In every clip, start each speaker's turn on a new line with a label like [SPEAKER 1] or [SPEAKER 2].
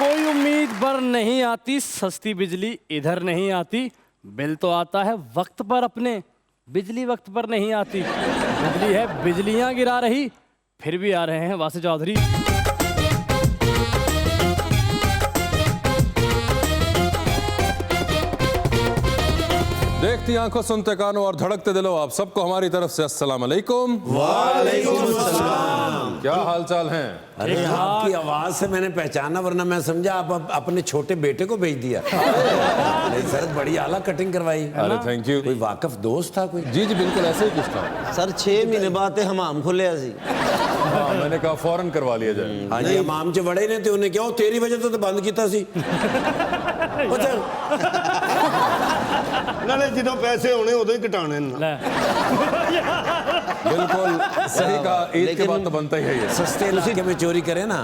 [SPEAKER 1] कोई उम्मीद पर नहीं आती, सस्ती बिजली इधर नहीं आती। बिल तो आता है वक्त पर अपने, बिजली वक्त पर नहीं आती। बिजली है बिजलियां गिरा रही, फिर भी आ रहे हैं वासी चौधरी।
[SPEAKER 2] देखती आंखों, सुनते कानों और धड़कते दिलों, आप सबको हमारी तरफ से अस्सलाम वालेकुम।
[SPEAKER 3] वालेकुम अस्सलाम।
[SPEAKER 2] क्या हाल चाल हैं?
[SPEAKER 3] अरे आपकी आवाज से मैंने पहचाना, वरना मैं समझा आप अपने छोटे बेटे को भेज दिया। नहीं सर, बड़ी आला कटिंग करवाई।
[SPEAKER 2] अरे थैंक यू।
[SPEAKER 3] कोई वाकफ दोस्त था कोई?
[SPEAKER 2] जी जी बिल्कुल ऐसे ही कुछ था
[SPEAKER 4] सर 6 महीने बाद हमाम खोले सी।
[SPEAKER 2] हाँ, मैंने कहा फौरन करवा लिया जाए।
[SPEAKER 3] हाँ जी, हमाम च बड़े ने तो उन्हें क्या तेरी वजह तो बंद किया सी।
[SPEAKER 5] नाले जो पैसे होने उदो ही घटाने
[SPEAKER 2] बिल्कुल सही कहा, ईद के बाद तो बनता ही है ये।
[SPEAKER 3] सस्ते इलाके में चोरी करे ना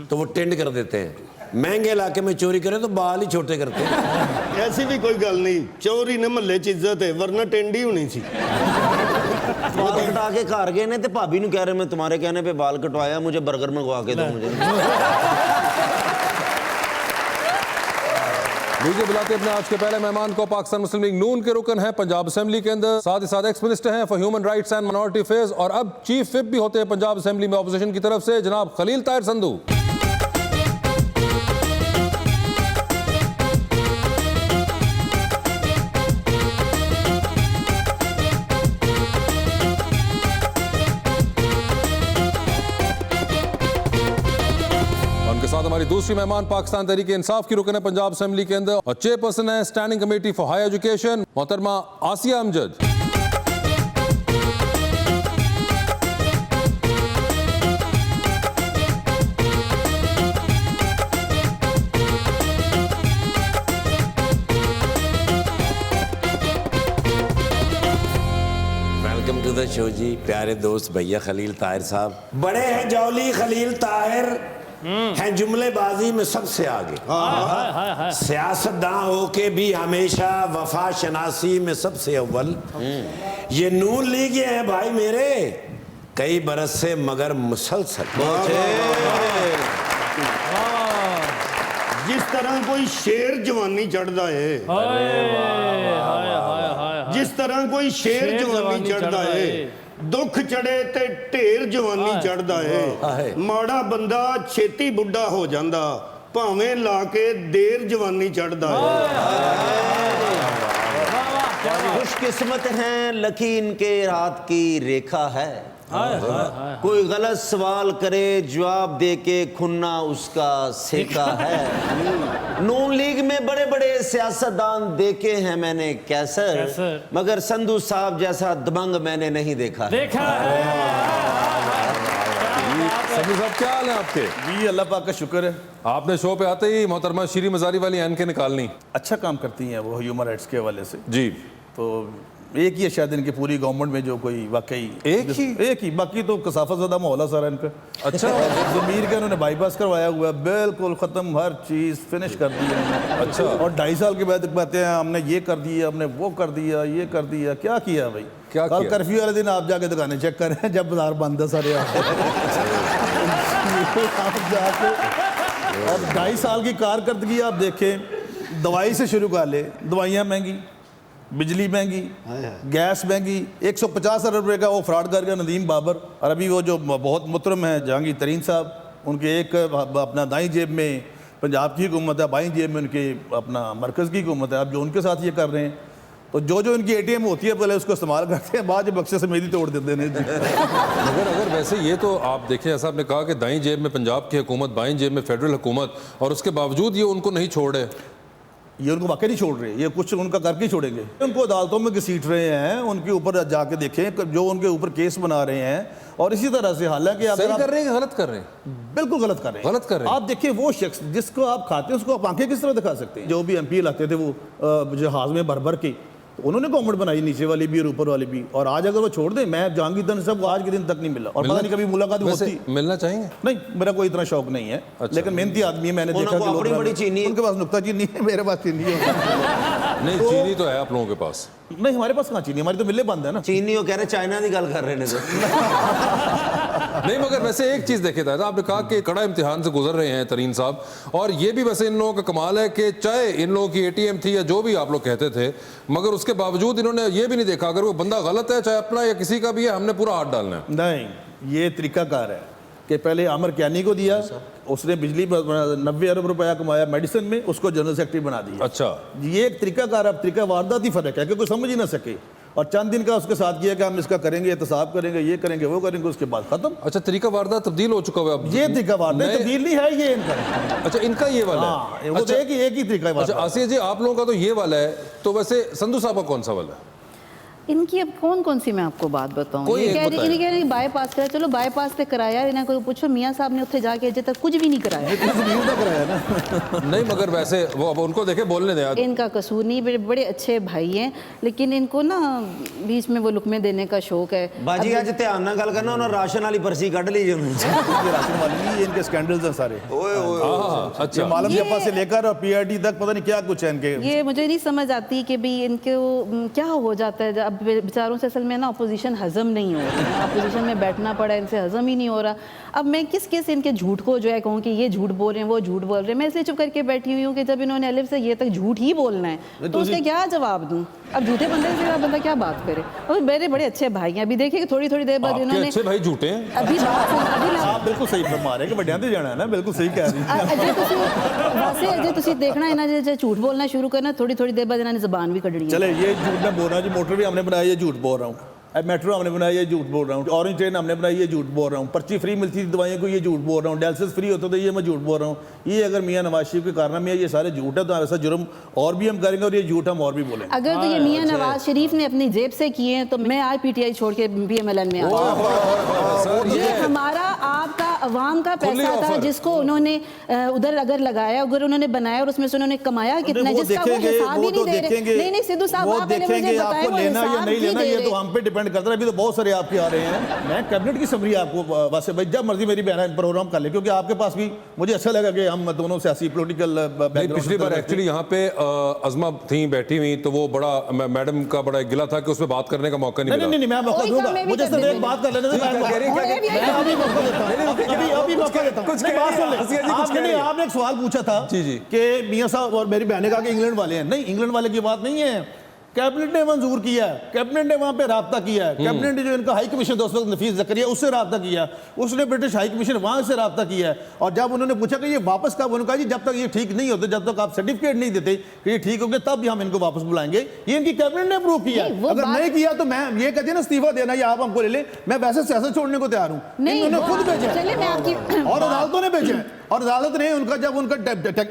[SPEAKER 3] तो वो टेंड कर देते हैं, महंगे इलाके में चोरी करे तो बाल ही छोटे करते हैं।
[SPEAKER 5] ऐसी भी कोई गल नहीं, चोरी ने महल्ले च इज्जत है, वरना टेंडी होनी सी।
[SPEAKER 4] बाल कटा के घर गए ने तो भाभी ने कह रहे मैं तुम्हारे कहने पे बाल कटवाया, मुझे बर्गर मंगवा के दो मुझे।
[SPEAKER 2] लीजिए बुलाते अपने आज के पहले मेहमान को। पाकिस्तान मुस्लिम लीग नून के रुकन हैं पंजाब असेंबली के अंदर, साथ ही साथ एक्स मिनिस्टर हैं for human rights and minority affairs, और अब चीफ व्हिप भी होते हैं पंजाब असेंबली में ऑपोजिशन की तरफ से, जनाब खलील ताहिर संधू। साथ हमारी दूसरी मेहमान पाकिस्तान तहरीक इंसाफ की रुकन है पंजाब असेंबली के अंदर और चेयरपर्सन है standing committee for higher education, मोहतरमा Aasia Amjad.
[SPEAKER 3] Welcome to the show जी, प्यारे दोस्त भैया खलील ताहिर साहब। बड़े हैं जौली खलील ताहिर, हैं जुमलेबाजी में सबसे आगे, सियासतदान होके भी हमेशा वफा शनासी में सबसे अव्वल। ये नून लीग है भाई मेरे, कई बरस से मगर मुसलसल।
[SPEAKER 5] जिस तरह कोई शेर जवानी चढ़ता है, जिस तरह कोई शेर जवानी चढ़ता है, दुख चढ़े ते ढेर जवानी चढ़ता है। माड़ा बंदा छेती बुढ़ा हो जाता, भावें ला के देर जवानी चढ़ता है।
[SPEAKER 4] खुशकिस्मत हैं लकी इनके रात की रेखा है, कोई गलत सवाल करे जवाब दे के खुन्ना उसका सेका है। नून लीग में बड़े बड़े सियासतदान देखे हैं मैंने कैसर, मगर संधू साहब जैसा दबंग मैंने नहीं देखा।
[SPEAKER 2] संधू साहब क्या हाल है आपके?
[SPEAKER 6] जी अल्लाह पाक का शुक्र है।
[SPEAKER 2] आपने शो पे आते ही मोहतरमा शीरी मजारी वाली एनके निकालनी।
[SPEAKER 6] अच्छा काम करती हैं वो ह्यूमन राइट्स के हवाले से
[SPEAKER 2] जी।
[SPEAKER 6] तो एक ही है शायद इनकी पूरी गवर्नमेंट में जो कोई वाकई एक ही, बाकी तो कसाफत ज़्यादा माहौल है सारा इनका।
[SPEAKER 2] अच्छा।
[SPEAKER 6] ज़मीर का उन्होंने बाईपास करवाया हुआ है, बिल्कुल ख़त्म, हर चीज़ फिनिश कर दी है।
[SPEAKER 2] अच्छा।
[SPEAKER 6] और 2.5 साल के बाद कहते हैं हमने ये कर दिया, हमने वो कर दिया, ये कर दिया। क्या किया भाई?
[SPEAKER 2] क्या
[SPEAKER 6] कल
[SPEAKER 2] किया?
[SPEAKER 6] कर्फ्यू वाले दिन आप जाके दुकानें चेक करें जब बाजार बंद है सारे आप जाके, और 2.5 साल की कारकर्दगी आप देखें। दवाई से शुरू कर ले, दवाइयाँ महंगी, बिजली महंगी, गैस महंगी। 150 अरब रुपये का वो फ्रॉड कर गया नदीम बाबर, और अभी वो जो बहुत मुहतरम है जहांगीर तरीन साहब, उनके एक अपना दाईं जेब में पंजाब की हुकूमत है, बाईं जेब में उनके अपना मरकज़ की हुकूमत है। अब जो उनके साथ ये कर रहे हैं, तो जो इनकी ATM होती है पहले उसको इस्तेमाल करते हैं, बाद जब बक्से से मेरी तोड़ देते हैं।
[SPEAKER 2] अगर वैसे ये तो आप देखें, जैसा आपने कहा कि दाईं जेब में पंजाब की हुकूमत, बाईं जेब में फेडरल हुकूमत, और उसके बावजूद ये उनको नहीं छोड़ रहे।
[SPEAKER 6] ये उनको वाकई नहीं छोड़ रहे, ये कुछ उनका करके ही छोड़ेंगे। उनको अदालतों में घसीट रहे हैं, उनके ऊपर जाके देखें जो उनके ऊपर केस बना रहे हैं। और इसी तरह से हालांकि
[SPEAKER 2] सही कर रहे हैं, गलत कर रहे हैं?
[SPEAKER 6] बिल्कुल गलत कर रहे हैं,
[SPEAKER 2] गलत कर रहे हैं।
[SPEAKER 6] आप देखिए वो शख्स जिसको आप खाते हैं उसको आप आंखें किस तरह दिखा सकते हैं? जो भी MP लाते थे वो जहाज में भर भर के, तो उन्होंने गवर्नमेंट बनाई, नीचे वाली भी और ऊपर वाली भी। और आज अगर वो छोड़ दें, मैं जहांगीर तरीन साहब को आज के दिन तक नहीं मिला, और पता नहीं कभी मुलाकात होती।
[SPEAKER 2] मिलना चाहेंगे?
[SPEAKER 6] नहीं, मेरा कोई इतना शौक नहीं है। अच्छा। लेकिन मेहनती आदमी है, मैंने देखा कि
[SPEAKER 4] अपनी बड़ी चीनी,
[SPEAKER 6] उनके पास नुक्ता चीनी है, मेरे पास चीनी है।
[SPEAKER 2] नहीं, चीनी तो है आप लोगों के पास।
[SPEAKER 6] नहीं, हमारे पास कहाँ चीनी, हमारी तो मिलें बंद है ना।
[SPEAKER 4] चीनी वो कह रहे चाइना की गल कर रहे हैं।
[SPEAKER 2] नहीं मगर वैसे एक चीज देखे था, आपने कहा कि कड़ा इम्तिहान से गुजर रहे हैं तरीन साहब, और ये भी वैसे इन लोगों का कमाल है कि चाहे इन लोगों की एटीएम थी या जो भी आप लोग कहते थे, मगर उसके बावजूद इन्होंने ये भी नहीं देखा अगर वो बंदा गलत है, चाहे अपना या किसी का भी है, हमने पूरा हाथ डालना है।
[SPEAKER 6] नहीं, ये तरीकाकार है कि पहले आमिर कियानी को दिया, उसने बिजली 90 अरब रुपया कमाया मेडिसिन में, उसको जनरल सेक्रेटरी बना दिया।
[SPEAKER 2] अच्छा,
[SPEAKER 6] ये एक तरीकाकार, अब तरीका वारदाती फर्क है कि कोई समझ ही ना सके, और चंद दिन का उसके साथ किया कि हम इसका करेंगे, एहतसाब करेंगे, ये करेंगे, वो करेंगे, उसके बाद खत्म।
[SPEAKER 2] अच्छा, तरीका वारदात तब्दील हो चुका है अब।
[SPEAKER 6] ये तरीका वारदात तब्दील नहीं है, ये इनका।
[SPEAKER 2] अच्छा, इनका ये वाला
[SPEAKER 6] हाँ,
[SPEAKER 2] है।
[SPEAKER 6] वो
[SPEAKER 2] अच्छा,
[SPEAKER 6] तो एक ही तरीका है।
[SPEAKER 2] अच्छा आसिया जी, आप लोगों का तो ये वाला है, तो वैसे संधू साहब का कौन सा वाला है?
[SPEAKER 7] इनकी अब कौन कौन सी मैं आपको बात बताऊं।
[SPEAKER 2] कोई
[SPEAKER 7] ये
[SPEAKER 2] एक
[SPEAKER 7] कह रहे
[SPEAKER 2] बताएं।
[SPEAKER 7] ये कह रहे हैं बाईपास करा, चलो बाईपास से कराया, इन्हें कोई पूछो मियां साहब ने उत्थे जाके अजे तक कुछ भी नहीं कराया।
[SPEAKER 2] नहीं मगर वैसे वो अब उनको देखे बोलने दें आज।
[SPEAKER 7] इनका कसूर नहीं, बड़े अच्छे भाई हैं, लेकिन इनको ना बीच में वो लुकमे देने का शौक है।
[SPEAKER 4] बाजी आज ध्यान ना गल करना, उन्होंने राशन वाली पर्ची कट ली
[SPEAKER 6] राशन वाली नहीं, ये इनके स्कैंडल्स हैं सारे।
[SPEAKER 2] अच्छा,
[SPEAKER 6] मालूम जप्पा से लेकर और पीआरटी तक पता नहीं क्या कुछ है इनके।
[SPEAKER 7] ये मुझे नहीं समझ आती कि भाई इनको क्या हो जाता है। अब बेचारों से असल में ना अपोजिशन हजम नहीं हो रही, अपोजिशन में बैठना पड़ा, इनसे हजम ही नहीं हो रहा। अब मैं किस इनके झूठ को जो है कहूँ कि ये झूठ बोल रहे हैं, वो झूठ बोल रहे हैं। मैं इसलिए चुप करके बैठी हुई हूँ कि जब इन्होंने अलिफ से ये तक झूठ ही बोलना है तो उसके क्या जवाब दूँ। अब झूठे बंदे से बंदा क्या बात करे। और मेरे बड़े अच्छे भाई हैं, अभी देखिए कि थोड़ी देर बाद
[SPEAKER 2] आपके
[SPEAKER 7] इन्होंने
[SPEAKER 2] अच्छे भाई झूठे हैं।
[SPEAKER 7] अभी
[SPEAKER 6] आप बिल्कुल सही फरमा रहे हैं कि बड़ियां ते जाना है ना, बिल्कुल सही कह रही हैं।
[SPEAKER 7] अजय तुसी देखना इन्होंने जो झूठ बोलना शुरू करना, थोड़ी देर बाद इन्होंने जबान भी कढ़नी है।
[SPEAKER 6] चले, ये झूठ मैं बोल रहा हूँ जी, मोटर भी हमने बनाया, ये झूठ बोल रहा हूँ, अब मेट्रो हमने बनाया, ये झूठ बोल रहा हूँ, ऑरेंज ट्रेन हमने बनाई, ये झूठ बोल रहा हूँ, पर्ची फ्री मिलती थी दवाइयों को, ये झूठ बोल रहा हूँ, डायलिसिस फ्री होता था, ये मैं झूठ बोल रहा हूँ। ये अगर मियां नवाज शरीफ के कारनामे ये सारे झूठ है, तो ऐसा जुर्म और भी हम करेंगे और ये झूठ हम और भी बोलेंगे।
[SPEAKER 7] अगर तो ये मियां नवाज शरीफ ने अपनी जेब से किए हैं तो मैं आज पीटीआई छोड़ के PMLN में आ गई। ये हमारा आपका अवाम का पैसा था जिसको उन्होंने उधर अगर लगाया, अगर उन्होंने बनाया और उसमें से उन्होंने कमाया कितना, जिसका वो हिसाब ही नहीं दे रहे। नहीं सिद्धू साहब, आप पहले मुझे बताएं वो
[SPEAKER 6] लेना या नहीं लेना ये तो हम पे डिपेंड करता है। अभी तो बहुत सारे आपके आ रहे हैं, मैं कैबिनेट की समरी आपको वैसे भाई जब मर्जी मेरी बहन प्रोग्राम कर ले, क्योंकि आपके पास भी मुझे अच्छा लगा कि हम दोनों सियासी पोलिटिकल बैकग्राउंड।
[SPEAKER 2] पिछली बार एक्चुअली यहाँ पे अज़मा थी बैठी हुई, तो वो बड़ा मैडम का बड़ा गिला था कि उसमें बात करने का मौका नहीं मिला।
[SPEAKER 6] नहीं मैं मौका दूंगा, मुझे सिर्फ एक बात कर लेने दे। आपने एक सवाल पूछा था कि मियां साहब और मेरी बहन ने कहा कि इंग्लैंड वाले हैं। नहीं, इंग्लैंड वाले की बात नहीं है, कैबिनेट ने मंजूर किया है, कैबिनेट ने वहां पे राब्ता किया है, कैबिनेट ने जो इनका हाई कमीशन दोस्तों नफीस ज़करिया उससे राब्ता किया, उसने ब्रिटिश हाई कमीशन वहां से राब्ता किया है। और जब उन्होंने पूछा कि ये वापस कब, उन्होंने कहा जी जब तक ये ठीक नहीं होते, जब तक आप सर्टिफिकेट नहीं देते कि ये ठीक होंगे तब भी हम इनको वापस बुलाएंगे। ये इनकी कैबिनेट ने अप्रूव किया है। अगर नहीं किया तो मैं ये कहती ना इस्तीफा देना या आप हमको ले लें, मैं वैसे सियासत छोड़ने को तैयार हूँ। इन्होंने खुद भेजा और अदालतों ने भेजा है, और अदालत ने उनका जब उनका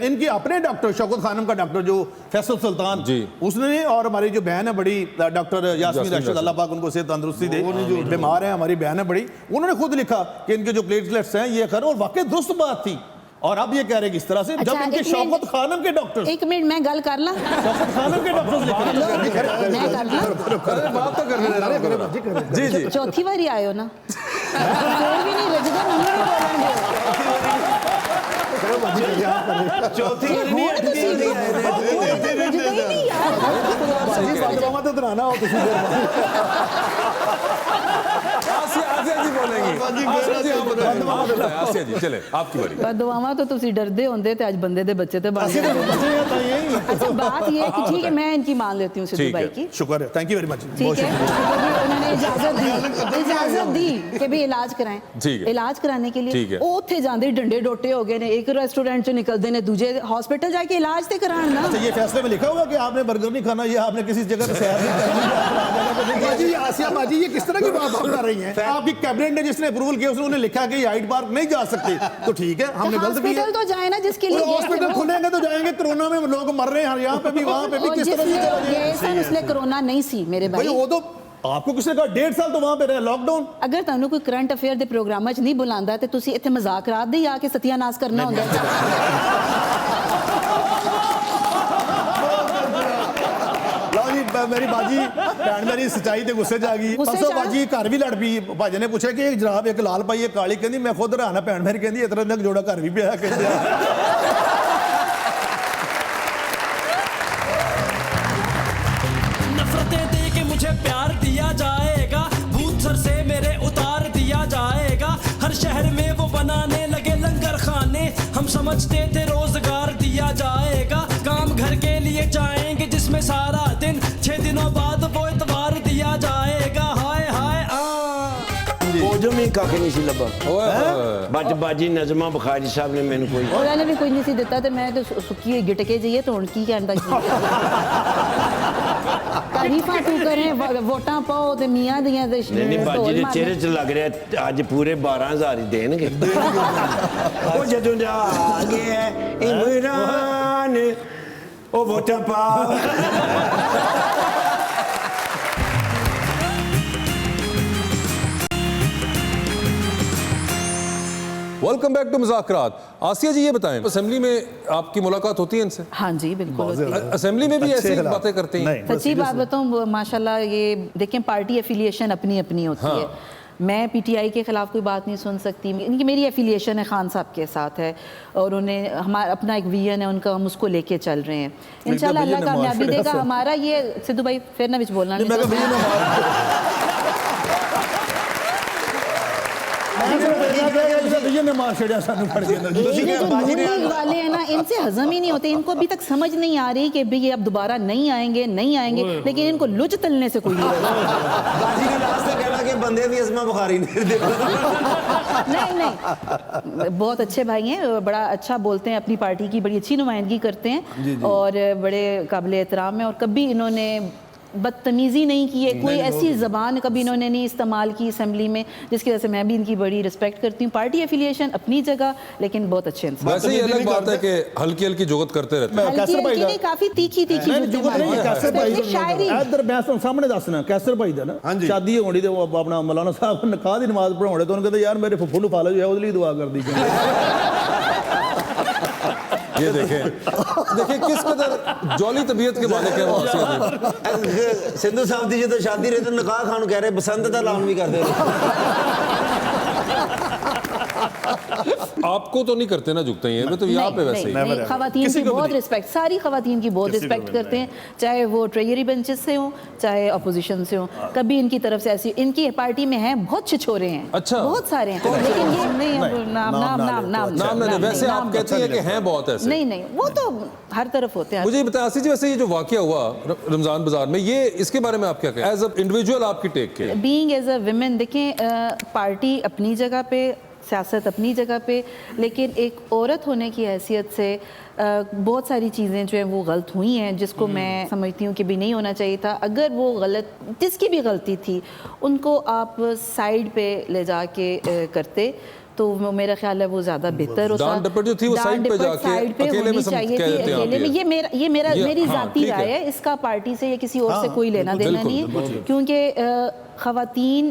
[SPEAKER 6] इनकी अपने डॉक्टर शौकत खानम का डॉक्टर जो फैसल सुल्तान उसने, और हमारी जो बहन है बड़ी डॉक्टर यास्मीन रशीद, अल्लाह पाक उनको सेहत तंदुरुस्ती दे, बीमार है हमारी बहन है बड़ी, उन्होंने खुद लिखा कि इनके जो प्लेटलेट्स हैं ये खैर, और वाकई दुरुस्त बात थी। और अब ये कह रहे हैं इस तरह से, जब इनके शौकत खानम के डॉक्टर,
[SPEAKER 7] एक मिनट मैं गल कर ला,
[SPEAKER 6] शौकत खानम के डॉक्टर
[SPEAKER 2] जी जी
[SPEAKER 7] चौथी बारी आयो ना, कोई भी नहीं रजदा
[SPEAKER 4] चौथी
[SPEAKER 2] आसिया जी चले आपकी बारी।
[SPEAKER 7] बददुआवां तो तुसी डरदे होंदे ते आज बंदे दे बच्चे ते बन गए। अच्छा बात ये है कि ठीक है मैं इनकी मान लेती हूँ सिद्धू भाई की,
[SPEAKER 6] शुक्र है, थैंक यू वेरी मच।
[SPEAKER 7] ठीक है, उन्होंने इजाजत दी कि भाई इलाज कराएं, इलाज कराने के लिए वो उत्थे जांदे डंडे डोटे हो गए ने, एक रेस्टोरेंट से निकलते ने दूजे हॉस्पिटल जाके इलाज ते करान ना।
[SPEAKER 6] अच्छा ये फैसले में लिखा हुआ कि आपने बर्गर नहीं खाना, ये आपने किसी जगह पे सैर नहीं करनी। बाजी आसिया बाजी ये किस तरह की बात आप कर रही हैं? आपकी कैबिनेट ने जिसने अप्रूवल किया उसने लिखा कि हाइड पार्क नहीं जा सकते, तो ठीक है हमने गलत किया।
[SPEAKER 7] हॉस्पिटल तो जाए ना जिसके लिए
[SPEAKER 6] हॉस्पिटल खुलेंगे तो जाएंगे, कोरोना में लोग मर रहे हैं यहाँ पे भी वहाँ पे भी, किस तरह से
[SPEAKER 7] इसलिए कोरोना नहीं सी मेरे भाई।
[SPEAKER 6] वो तो आपको किसने कहा 1.5 साल तो वहां पे रहे लॉकडाउन।
[SPEAKER 7] अगर तुहानू कोई करंट अफेयर दे प्रोग्राम च नहीं बुलांदा ते तुसी इत्थे मजाक रात दे आके सत्यानाश करना होंदा है।
[SPEAKER 6] मेरी बाजी भैन मेरी सच्चाई ते गुस्से च आ गई। परसों बाजी घर भी लड़ पई, भाजे ने पूछा कि जनाब एक लाल पाई एक काली, कहंदी मैं खुद रहना, भैन मेरी कहंदी इतना तक जोड़ा घर भी पिया कहंदे।
[SPEAKER 8] नफरतें दे के मुझे प्यार दिया जाएगा, भूत सर से मेरे उतार दिया जाएगा, हर समझते थे रोजगार दिया जाएगा, काम घर के लिए जाएंगे जिसमें सारा दिन, 6 दिनों बाद वो इतवार दिया जाएगा। हाय हाय
[SPEAKER 3] जो मैं काके नहीं सी लबा
[SPEAKER 2] ओए
[SPEAKER 3] बच बाजी नजमा बुखारी साहब ने मैंने कोई
[SPEAKER 7] ਉਹਨੇ ਵੀ ਕੋਈ ਨਹੀਂ ਸੀ ਦਿੱਤਾ ਤੇ ਮੈਂ ਤਾਂ ਸੁੱਕੀ ਹੋਈ ਗਿਟਕੇ ਜਾਈਏ ਤਾਂ ਹੁਣ ਕੀ ਕਹਿੰਦਾ ਤਾਰੀਫਾਂ ਤੂੰ ਕਰੇ ਵੋਟਾਂ ਪਾਓ ਤੇ ਮੀਆਂ ਦੀਆਂ ਤੇ
[SPEAKER 3] नहीं बाजी ਦੇ ਚਿਹਰੇ 'ਚ ਲੱਗ ਰਿਹਾ ਅੱਜ ਪੂਰੇ 12000 ਹੀ ਦੇਣਗੇ ਉਹ ਜਦੋਂ ਦਾ ਆ ਗਿਆ ਇਮਰਾਨ ਉਹ ਵੋਟਾਂ ਪਾ
[SPEAKER 2] वेलकम बैक टू मुज़ाकरात। आसिया जी ये बताएं, असेंबली में आपकी मुलाकात होती है इनसे?
[SPEAKER 7] हाँ जी बिल्कुल होती है।
[SPEAKER 2] असेंबली में भी
[SPEAKER 6] अच्छे
[SPEAKER 2] ऐसी
[SPEAKER 6] खिलाफ।
[SPEAKER 2] बातें करते हैं?
[SPEAKER 6] नहीं,
[SPEAKER 7] सच्ची बात बताऊं माशाल्लाह ये देखें पार्टी एफिलिएशन अपनी अपनी होती
[SPEAKER 2] हाँ।
[SPEAKER 7] है। मैं पीटीआई के खिलाफ कोई बात नहीं सुन सकती, इनकी मेरी एफिलिएशन है खान साहब के साथ है और उन्हें हमारा अपना एक विजन है उनका, हम उसको लेके चल रहे हैं। इंशाल्लाह अल्लाह कामयाबी देगा। हमारा ये सिद्धू भाई फिर ना बिच बोलना नहीं वाले हैं ना, इनसे हजम ही नहीं होते, इनको अभी तक समझ नहीं आ रही कि भाई ये अब दोबारा नहीं आएंगे लेकिन इनको लुच तलने से कोई नहीं
[SPEAKER 4] बाजी का लास्ट तक कहना कि बंदे भी अजमा बुखारी
[SPEAKER 7] नहीं बहुत अच्छे भाई हैं, बड़ा अच्छा बोलते हैं, अपनी पार्टी की बड़ी अच्छी नुमाइंदगी करते हैं और बड़े काबिल एहतराम हैं और कभी इन्होंने बदतमीज़ी नहीं की है, कोई ऐसी ज़बान कभी इन्होंने नहीं इस्तेमाल की असेंबली में जिसकी वजह से मैं भी इनकी बड़ी रिस्पेक्ट करती हूँ। पार्टी एफिलिएशन अपनी जगह लेकिन बहुत अच्छे इंसान।
[SPEAKER 2] वैसे ये अलग बात है कि हल्की हल्की जुगत करते रहते हैं।
[SPEAKER 7] हल्की नहीं, काफी तीखी तीखी शायरी
[SPEAKER 6] इधर मैं ਤੁਹਾਨੂੰ ਸਾਹਮਣੇ ਦੱਸਣਾ ਕੈਸਰ ਭਾਈ ਦਾ ਨਾ ਸ਼ਾਦੀ ਹੋਣੀ ਤੇ ਉਹ ਆਪਣਾ ਮੌਲਾਨਾ ਸਾਹਿਬ ਨਿਕਾਹ ਦੀ ਨਮਾਜ਼ ਪੜਾਉਣੇ ਤੇ ਉਹਨੂੰ ਕਹਿੰਦੇ ਯਾਰ ਮੇਰੇ ਫੁੱਫੂ ਨੂੰ ਫਾਲੋ ਜੋ ਹੈ ਉਹਦੇ ਲਈ ਦੁਆ ਕਰਦੀ
[SPEAKER 2] ये देखें किस कदर जॉली तबीयत के मालिक हैं आसिया जी।
[SPEAKER 4] सिद्धू साहब दी जो शादी रहे तो निकाह खान कह रहे बसंत का ऐलान भी कर दे
[SPEAKER 2] आपको तो नहीं करते ना झुकते हैं, तो यहाँ पे वैसे ही
[SPEAKER 7] खवातीन की बहुत रिस्पेक्ट, सारी खवातीन की बहुत रिस्पेक्ट करते हैं, चाहे वो ट्रेजरी बेंचेस से हो चाहे अपोजिशन से हो। कभी इनकी तरफ से ऐसी इनकी पार्टी में है बहुत छिछोरे हैं,
[SPEAKER 2] अच्छा
[SPEAKER 7] बहुत सारे हैं, लेकिन ये नहीं
[SPEAKER 2] नाम ना वैसे आप कहते हैं कि हैं बहुत ऐसे।
[SPEAKER 7] नहीं वो तो हर तरफ होते हैं।
[SPEAKER 2] मुझे बताया आसिया जी, वैसे ये जो वाकया हुआ रमजान बाजार में, ये इसके बारे में आप क्या कहें? एज अ इंडिविजुअल आपकी टेक के
[SPEAKER 7] बीइंग एज अ विमेन, देखें पार्टी अपनी जगह पे, सियासत अपनी जगह पे, लेकिन एक औरत होने की हैसियत से बहुत सारी चीज़ें जो हैं वो गलत हुई हैं जिसको मैं समझती हूँ कि भी नहीं होना चाहिए था। अगर वो गलत, जिसकी भी गलती थी उनको आप साइड पे ले जाके करते तो मेरा ख्याल है वो ज़्यादा बेहतर होता।
[SPEAKER 2] डांट डपट जो थी वो साइड पे जाके अकेले में
[SPEAKER 7] चाहिए थी, अकेले में। ये मेरी ज़ाती राय है, इसका पार्टी से या किसी और से कोई लेना देना नहीं है, क्योंकि ख़वातीन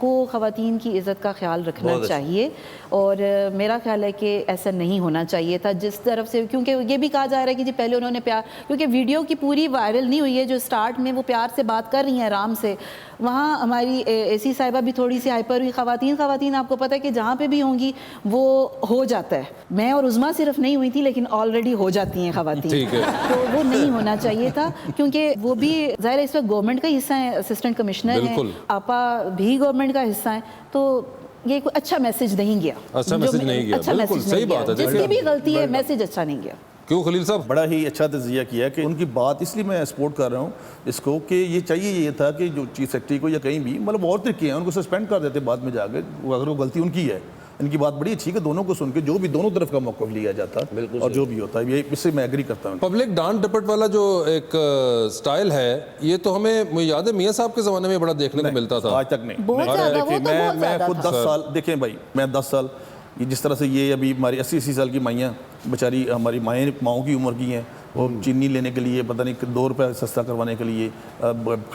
[SPEAKER 7] को ख़वातीन की इज़्ज़त का ख्याल रखना चाहिए और मेरा ख्याल है कि ऐसा नहीं होना चाहिए था जिस तरफ से, क्योंकि ये भी कहा जा रहा है कि जी पहले उन्होंने प्यार, क्योंकि वीडियो की पूरी वायरल नहीं हुई है, जो स्टार्ट में वो प्यार से बात कर रही हैं आराम से, वहाँ हमारी एसी साहिबा भी थोड़ी सी हाइपर हुई। ख़वातीन आपको पता है कि जहाँ पे भी होंगी वो हो जाता है। मैं और उज़मा सिर्फ नहीं हुई थी लेकिन ऑलरेडी हो जाती हैं ख़वातीन, तो वो नहीं होना चाहिए था, क्योंकि वो भी ज़ाहिर है इस वक्त गवर्नमेंट का हिस्सा है, असिस्टेंट कमिश्नर हैं, आपा भी गवर्नमेंट का हिस्सा है, तो ये कोई अच्छा मैसेज नहीं गया।
[SPEAKER 2] अच्छा मैसेज नहीं गया, बिल्कुल सही बात है।
[SPEAKER 7] जिसकी भी गलती है मैसेज अच्छा नहीं गया।
[SPEAKER 2] क्यों खलील साहब?
[SPEAKER 6] बड़ा ही अच्छा तजिया किया कि उनकी बात, इसलिए मैं सपोर्ट कर रहा हूँ इसको कि ये चाहिए ये था कि जो चीफ सेक्रेटरी को या कहीं भी मतलब और तरीके हैं उनको सस्पेंड कर देते बाद में जाकर, अगर वो गलती उनकी है। इनकी बात बड़ी अच्छी कि दोनों को सुन के जो भी दोनों तरफ का मौक़िफ़ लिया जाता है और जो भी होता है, ये इससे मैं एग्री करता हूँ।
[SPEAKER 2] पब्लिक डांट डपट वाला जो एक स्टाइल है, ये तो हमें मुझे याद है मियाँ साहब के ज़माने में बड़ा देखने को मिलता था।
[SPEAKER 6] आज तक नहीं। मैं खुद 10 साल, देखें भाई मैं 10 साल, ये जिस तरह से ये अभी हमारी 80 साल की माइयाँ बेचारी, हमारी माओं की उम्र की हैं, वो चीनी लेने के लिए पता नहीं 2 रुपये सस्ता करवाने के लिए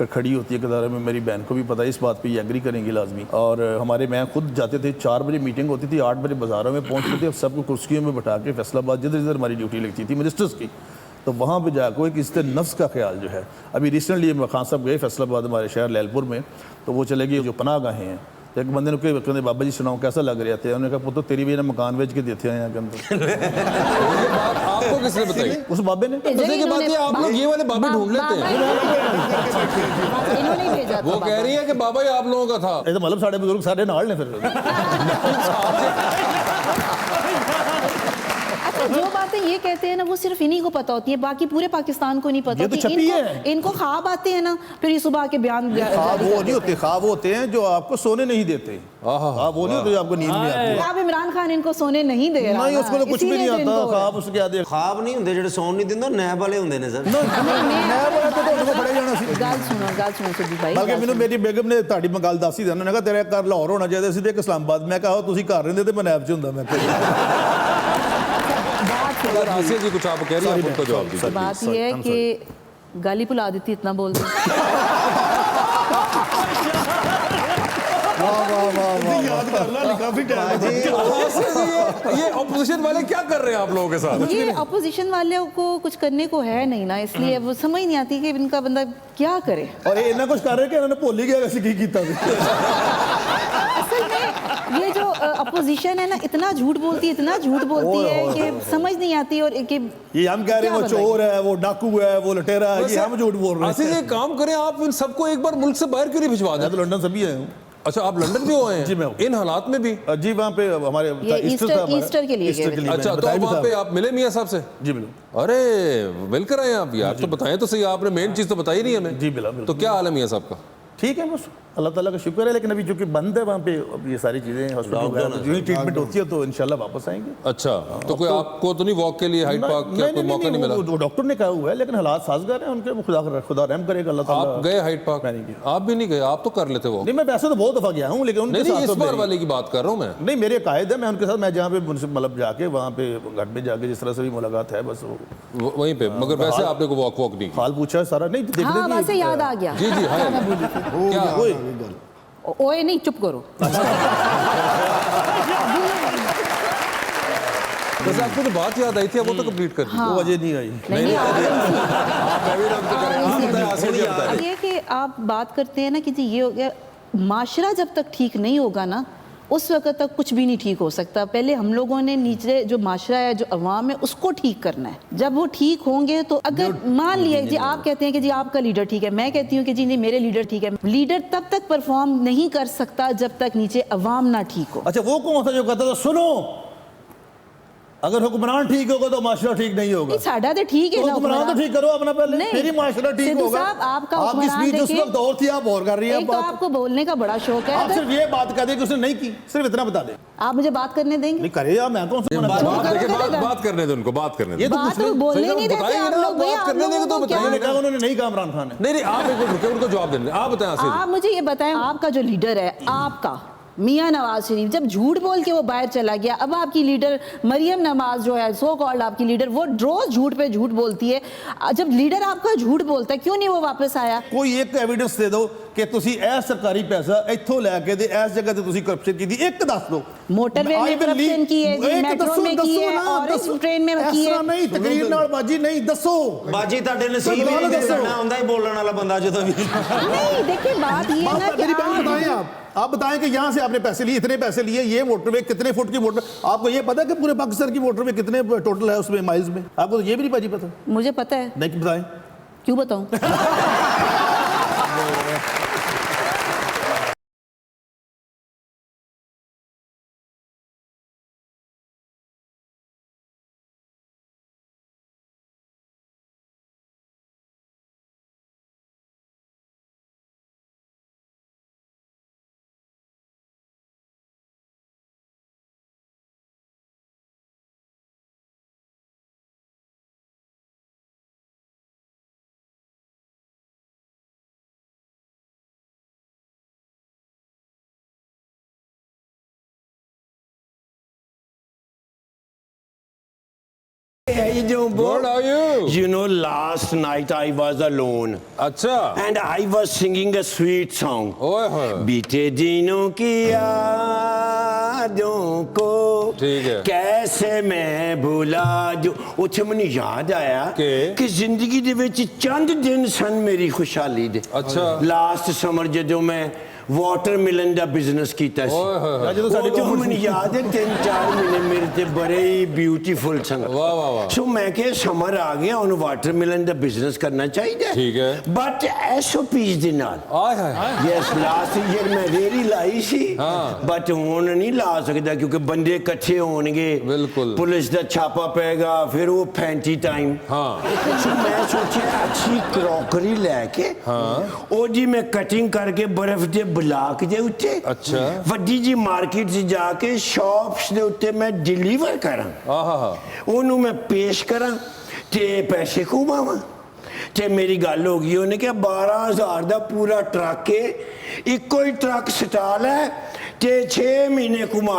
[SPEAKER 6] खड़ी होती है कतार में। मेरी बहन को भी पता है, इस बात पे ये एग्री करेंगे लाजमी। और हमारे मैं खुद जाते थे, 4 बजे मीटिंग होती थी, 8 बजे बाज़ारों में पहुँचते थे, सबको कुर्सियों में बैठा के फैसलाबाद जिधर जिधर हमारी ड्यूटी लगती थी मिनिस्टर्स की, तो वहाँ पे जाकर एक इज्जत नफ्स का ख्याल जो है, अभी रिसेंटली खान साहब गए फैसलाबाद हमारे शहर लैलपुर में, तो वो चले गए जो पनाह गाहें हैं, एक बंदे ने कहते बाबा जी सुनाओ कैसा लग रहा थे, उन्होंने कहा पुत्र तेरी भी ना मकान बेच के देते हैं यहाँ के अंदर।
[SPEAKER 2] ये बात आपको किसने बताई?
[SPEAKER 6] उस बाबे ने।
[SPEAKER 2] के बाद ये आप लोग ये वाले बाबे ढूंढ लेते हैं। वो कह रही है कि बाबा ये आप लोगों का था।
[SPEAKER 6] ये तो मतलब साढ़े बुजुर्ग सारे नाल ने फिर
[SPEAKER 7] बातें ये कहते हैं ना वो सिर्फ इन्हीं को पता होती है, बाकी पूरे पाकिस्तान को नहीं पता
[SPEAKER 6] ये तो
[SPEAKER 7] होती।
[SPEAKER 6] छपी है।
[SPEAKER 7] इनको ख्वाब आते हैं ना, फिर ये सुबह के बयान
[SPEAKER 6] ख्वाब वो नहीं होते, ख्वाब होते हैं जो आपको सोने नहीं देते। ख्वाब वो नहीं होते जो आपको नींद नहीं आती।
[SPEAKER 7] अब इमरान खान इनको सोने नहीं दे रहा
[SPEAKER 6] नहीं,
[SPEAKER 7] ना,
[SPEAKER 6] उसको तो कुछ भी
[SPEAKER 7] इसीलिए
[SPEAKER 6] नहीं
[SPEAKER 7] तो
[SPEAKER 6] आता।
[SPEAKER 7] इनको-
[SPEAKER 6] ख्वाब उसके आदे
[SPEAKER 4] ख्वाब नहीं ਹੁੰਦੇ ਜਿਹੜੇ ਸੌਣ ਨਹੀਂ ਦਿੰਦੇ, ਨੈਬ ਵਾਲੇ ਹੁੰਦੇ ਨੇ ਸਰ।
[SPEAKER 6] मैं बोला तो उनको बड़े जाना सी।
[SPEAKER 7] ਗੱਲ ਸੁਣੋ ਸਿੱਧੂ ਭਾਈ,
[SPEAKER 6] ਬਲਕਿ
[SPEAKER 7] ਗੱਲ
[SPEAKER 6] ਮੈਨੂੰ ਮੇਰੀ ਬੇਗਮ ਨੇ ਤੁਹਾਡੀ ਮੈਂ ਗੱਲ ਦੱਸੀ ਦਿੰਦਾ, ਮੈਂ ਕਿਹਾ ਤੇਰਾ ਘਰ ਲਾਹੌਰ ਹੋਣਾ ਚਾਹੀਦਾ ਸੀ ਤੇ ਇੱਕ ਇਸਲਾਮਾਬਾਦ। ਮੈਂ ਕਿਹਾ ਤੁਸੀਂ ਘਰ ਰਹਿੰਦੇ ਤੇ ਮੈਂ ਨੈਬ 'ਚ ਹੁੰਦਾ। मैं
[SPEAKER 2] अगर आसिया जी कुछ आप कह रही हैं, आप उनको जवाब दीजिए।
[SPEAKER 7] बात ये है कि गाली भुला देती, इतना बोल दो।
[SPEAKER 5] याद कर ला, काफी टाइम
[SPEAKER 2] आसिया जी, ये ऑपोजिशन वाले क्या कर रहे हैं आप लोगों के साथ?
[SPEAKER 7] ये अपोजिशन वालों को कुछ करने को है नहीं ना, इसलिए वो समझ नहीं आती कि इनका बंदा क्या करे।
[SPEAKER 6] और ये इतना कुछ कर रहे कि इन्होंने भूल ही गया वैसे की कीता सी।
[SPEAKER 7] असल में ये जो अपोजिशन है ना, इतना झूठ बोलती है, इतना झूठ बोलती है कि समझ नहीं आती। और कि
[SPEAKER 6] ये हम कह रहे हैं वो
[SPEAKER 7] क्या
[SPEAKER 6] चोर है, वो डाकू है, वो लटेरा है, ये हम झूठ बोल रहे
[SPEAKER 2] आसिया जी,
[SPEAKER 6] हैं।
[SPEAKER 2] एक काम करें, आप इन सबको एक बार मुल्क से बाहर क्यों नहीं भिजवा
[SPEAKER 6] मैं
[SPEAKER 2] दें?
[SPEAKER 6] तो लंदन से भी आया हूँ
[SPEAKER 2] अच्छा, आप लंदन भी हुए हैं?
[SPEAKER 6] जी, मैं हूँ।
[SPEAKER 2] इन हालात में भी?
[SPEAKER 6] जी। वहाँ पे हमारे
[SPEAKER 7] ये
[SPEAKER 6] ईस्टर था हमारा।
[SPEAKER 7] ईस्टर के लिए
[SPEAKER 6] ईस्टर
[SPEAKER 7] गए
[SPEAKER 6] के लिए
[SPEAKER 2] अच्छा,
[SPEAKER 6] मैंने
[SPEAKER 2] तो
[SPEAKER 6] बताया भी
[SPEAKER 2] वहाँ
[SPEAKER 6] था।
[SPEAKER 2] पे आप मिले मियाँ साहब से?
[SPEAKER 6] जी बिल्कुल।
[SPEAKER 2] अरे मिलकर आए आप यार, तो बताएं तो सही, आपने मेन चीज तो बताई नहीं हमें।
[SPEAKER 6] जी बिल्कुल।
[SPEAKER 2] तो क्या हाल है मियाँ साहब का?
[SPEAKER 6] ठीक है, बस अल्लाह ताला का शुक्र है। लेकिन अभी चूंकि बंद है वहाँ पे, अब ये सारी चीजें हॉस्पिटल वगैरह जो ही ट्रीटमेंट होती है तो इंशाल्लाह वापस आएंगे।
[SPEAKER 2] अच्छा, तो कोई आपको तो नहीं वॉक के लिए हाइड पार्क क्या कोई मौका नहीं मिला?
[SPEAKER 6] वो डॉक्टर ने कहा हुआ है, लेकिन हालात साजगार हैं उनके, खुदा रहम करेगा अल्लाह ताला।
[SPEAKER 2] आप गए हाइड पार्क?
[SPEAKER 6] मैं नहीं गया।
[SPEAKER 2] आप भी नहीं गए? आप तो कर लेते वो।
[SPEAKER 6] नहीं, मैं वैसे तो बहुत दफा गया हूँ, लेकिन उनके
[SPEAKER 2] नहीं,
[SPEAKER 6] साथ
[SPEAKER 2] इस
[SPEAKER 6] तो
[SPEAKER 2] बार
[SPEAKER 6] मेरी-
[SPEAKER 2] वाले की बात कर रहा हूँ मैं।
[SPEAKER 6] नहीं, मेरे कायद है, मैं उनके साथ, मैं जहाँ पे मतलब जाके वहाँ पे घर में जाके जिस तरह से भी मुलाकात है, बस वो
[SPEAKER 2] वहीं पे, मगर वैसे आपने को वॉक वॉक नहीं की?
[SPEAKER 6] हाल पूछा है सारा। नहीं देखने
[SPEAKER 7] हाँ, वहाँ से याद आ गया।
[SPEAKER 2] जी जी, हाँ। क्या?
[SPEAKER 7] ओए नहीं, चुप करो।
[SPEAKER 2] वैसे आपको तो बात याद आई थी, वो तो कंप्लीट कर दी।
[SPEAKER 6] वो अजय नहीं आई।
[SPEAKER 7] नहीं,
[SPEAKER 2] आप भी रब तो करें। आप बताएं, आसिया जी बताएं।
[SPEAKER 7] ये कि आप बात करते हैं ना कि जी ये हो गया, माशरा जब तक ठीक नहीं होगा ना, उस वक्त तक कुछ भी नहीं ठीक हो सकता। पहले हम लोगों ने नीचे जो माशरा है, जो अवाम है, उसको ठीक करना है। जब वो ठीक होंगे तो अगर मान लिया जी आप कहते हैं कि जी आपका लीडर ठीक है, मैं कहती हूँ कि जी नहीं मेरे लीडर ठीक है। लीडर तब तक परफॉर्म नहीं कर सकता जब तक नीचे अवाम ना ठीक हो।
[SPEAKER 6] अच्छा, वो कौन सा जो कहता था सुनो, अगर हुक्मरान ठीक होगा तो माशरा ठीक नहीं होगा।
[SPEAKER 7] साढ़ा तो ठीक है
[SPEAKER 6] तो
[SPEAKER 7] ना,
[SPEAKER 6] हुक्मरान तो ठीक करो अपना पहले,
[SPEAKER 7] नहीं।
[SPEAKER 6] फिर ही माशरा ठीक
[SPEAKER 7] सिद्धू
[SPEAKER 6] होगा।
[SPEAKER 7] साहब, आपका
[SPEAKER 6] आपकी
[SPEAKER 7] हुक्मरान
[SPEAKER 6] स्पीच उस
[SPEAKER 7] देखिए,
[SPEAKER 6] वक्त और थी, आप और कर रही हैं
[SPEAKER 7] एक तो
[SPEAKER 6] बात।
[SPEAKER 7] आपको बोलने का बड़ा शौक है।
[SPEAKER 6] आप सिर्फ ये बात कह दें कि उसने नहीं की, सिर्फ इतना बता दें।
[SPEAKER 7] आप मुझे बात करने देंगे?
[SPEAKER 6] नहीं करे यार, मैं कौन सा मना कर रहा हूं?
[SPEAKER 2] देखिए,
[SPEAKER 7] करेगा।
[SPEAKER 2] बात करने दो उनको, बात करने
[SPEAKER 6] ये
[SPEAKER 2] दो।
[SPEAKER 6] तो
[SPEAKER 7] बात
[SPEAKER 6] मुस्लिम-
[SPEAKER 7] तो बोलने
[SPEAKER 2] सही
[SPEAKER 7] नहीं
[SPEAKER 2] ना,
[SPEAKER 7] देते
[SPEAKER 2] बताइए
[SPEAKER 7] आप
[SPEAKER 2] ना,
[SPEAKER 7] लोग। भैया,
[SPEAKER 2] बात
[SPEAKER 7] आप
[SPEAKER 2] करने देंगे
[SPEAKER 7] लोगों
[SPEAKER 2] तो
[SPEAKER 7] को क्या-
[SPEAKER 2] बताइए।
[SPEAKER 6] उन्होंने कहा उन्होंने नहीं कहा इमरान खान है।
[SPEAKER 2] नहीं, आप एक मिनट रुकिए, उनको जवाब देने। आप बताएं आसिया जी।
[SPEAKER 7] आप मुझे ये बताएं, आपका जो लीडर है, आपका मियां नवाज शरीफ जब झूठ बोल के वो बाहर चला गया, अब आपकी लीडर मरियम नवाज जो है, सो कॉल्ड आपकी लीडर, वो रोज झूठ पे झूठ बोलती है। जब लीडर आपका झूठ बोलता है, क्यों नहीं वो वापस आया?
[SPEAKER 6] कोई एक एविडेंस दे दो कि ਤੁਸੀਂ ਇਹ ਸਰਕਾਰੀ ਪੈਸਾ ਇੱਥੋਂ ਲੈ ਕੇ ਤੇ ਇਸ ਜਗ੍ਹਾ ਤੇ ਤੁਸੀਂ ਕਰਪਸ਼ਨ ਕੀਤੀ, ਇੱਕ ਦੱਸ ਦਿਓ।
[SPEAKER 7] मोटरवे में करप्शन की है जी,
[SPEAKER 6] ਇੱਕ
[SPEAKER 7] मेट्रो
[SPEAKER 6] ਦੱਸੋ,
[SPEAKER 7] में की
[SPEAKER 6] ਦੱਸੋ
[SPEAKER 7] है,
[SPEAKER 6] ਨਾ,
[SPEAKER 7] ऑरेंज
[SPEAKER 6] ਦੱਸੋ।
[SPEAKER 7] ट्रेन में की
[SPEAKER 6] ਇਸ
[SPEAKER 7] है।
[SPEAKER 6] ਤਰ੍ਹਾਂ ਨਹੀਂ, ਤਕਰੀਰ ਨਾਲ ਬਾਜੀ ਨਹੀਂ, ਦੱਸੋ।
[SPEAKER 4] ਬਾਜੀ ਤੁਹਾਡੇ ਨਸੀਬ
[SPEAKER 6] ਕੋਈ ਗੱਲ
[SPEAKER 4] ਹੀ
[SPEAKER 6] ਦੱਸੋ।
[SPEAKER 4] ਨਹੀਂ ਹੁੰਦਾ ਹੀ ਬੋਲਣ ਵਾਲਾ ਬੰਦਾ ਜਦੋਂ ਵੀ।
[SPEAKER 7] नहीं देखिए, बात ये है ना कि
[SPEAKER 6] मेरी बहन बताएं आप बताएं कि यहाँ से आपने पैसे लिए, इतने पैसे लिए, ये मोटरवे कितने फुट की मोटर, आपको ये पता है कि पूरे पाकिस्तान की मोटरवे कितने टोटल है उसमें माइल्स में? आपको तो ये भी नहीं बाजी पता?
[SPEAKER 7] मुझे पता है,
[SPEAKER 6] नहीं बताएं।
[SPEAKER 7] क्यों बताऊं?
[SPEAKER 3] Hey, Jumbo.
[SPEAKER 2] Good, how are you?
[SPEAKER 3] You know, last night I was alone
[SPEAKER 2] अच्छा,
[SPEAKER 3] and I was singing a sweet song.
[SPEAKER 2] ओए होए।
[SPEAKER 3] बीते दिनों की यादों को
[SPEAKER 2] ठीक है।
[SPEAKER 3] कैसे मैं भुला दूं। ਉੱਥੇ ਮੈਨੂੰ ਯਾਦ ਆਇਆ
[SPEAKER 2] ਕਿ?
[SPEAKER 3] ਕਿ ਜ਼ਿੰਦਗੀ ਦੇ ਵਿੱਚ ਚੰਦ ਦਿਨ ਸਨ ਮੇਰੀ ਖੁਸ਼ਹਾਲੀ ਦੇ।
[SPEAKER 2] अच्छा।
[SPEAKER 3] ਲਾਸਟ ਸਮਰ ਜਦੋਂ ਮੈਂ ਵਾਟਰਮੈਲਨ ਦਾ ਬਿਜ਼ਨਸ ਕੀਤਾ ਸੀ
[SPEAKER 6] ਜਦੋਂ ਸਾਡੀ
[SPEAKER 3] ਉਹ ਜੋ ਮੈਨੂੰ ਯਾਦ ਹੈ 3-4 ਮਹੀਨੇ ਮੇਰੇ ਤੇ ਬੜੇ ਹੀ ਬਿਊਟੀਫੁਲ ਸਨ
[SPEAKER 2] ਵਾਹ ਵਾਹ ਵਾਹ
[SPEAKER 3] ਸੋ ਮੈਂ ਕਿਹਾ ਸਮਰ ਆ ਗਿਆ ਉਹਨੂੰ ਵਾਟਰਮੈਲਨ ਦਾ ਬਿਜ਼ਨਸ ਕਰਨਾ ਚਾਹੀਦਾ
[SPEAKER 2] ਠੀਕ ਹੈ।
[SPEAKER 3] ਬਟ ਐਸਓਪੀਸ ਦੇ ਨਾਲ
[SPEAKER 2] ਆਏ ਹਾਏ
[SPEAKER 3] ਯੈਸ ਲਾਸਟ ਈਅਰ ਮੈਂ ਰੇਰੀ ਲਾਈ ਸੀ ਬਟ ਹੁਣ ਨਹੀਂ ਲਾ ਸਕਦਾ ਕਿਉਂਕਿ ਬੰਦੇ ਇਕੱਠੇ ਹੋਣਗੇ
[SPEAKER 2] ਬਿਲਕੁਲ।
[SPEAKER 3] ਪੁਲਿਸ ਦਾ ਛਾਪਾ ਪਏਗਾ ਫਿਰ ਉਹ ਫੈਂਟੀ ਟਾਈਮ ਸੋ ਮੈਂ ਸੋਚਿਆ ਅੱਛੀ ਕਰੋਕਰੀ ਲੈ ਕੇ ਉਹ ਜੀ ਮੈਂ ਕਟਿੰਗ ਕਰਕੇ ਬਰਫ਼ ਦੇ ਬਲਾਕ ਦੇ ਉੱਤੇ
[SPEAKER 2] ਅੱਛਾ।
[SPEAKER 3] ਵੱਡੀ ਜੀ ਮਾਰਕੀਟ 'ਚ ਜਾ ਕੇ ਸ਼ਾਪਸ ਦੇ ਉੱਤੇ ਮੈਂ ਡਿਲੀਵਰ ਕਰਾਂ
[SPEAKER 2] ਆਹਾ
[SPEAKER 3] ਉਹਨੂੰ ਮੈਂ ਪੇਸ਼ ਕਰਾਂ ਤੇ ਪੈਸੇ ਕਮਾਵਾਂ ਤੇ ਮੇਰੀ ਗੱਲ ਹੋ ਗਈ ਉਹਨੇ ਕਿਹਾ 12,000 ਦਾ ਪੂਰਾ ਟਰੱਕ ਹੈ ਇੱਕੋ ਹੀ ਟਰੱਕ ਸਟਾਲ ਹੈ ਤੇ 6 ਮਹੀਨੇ ਕਮਾ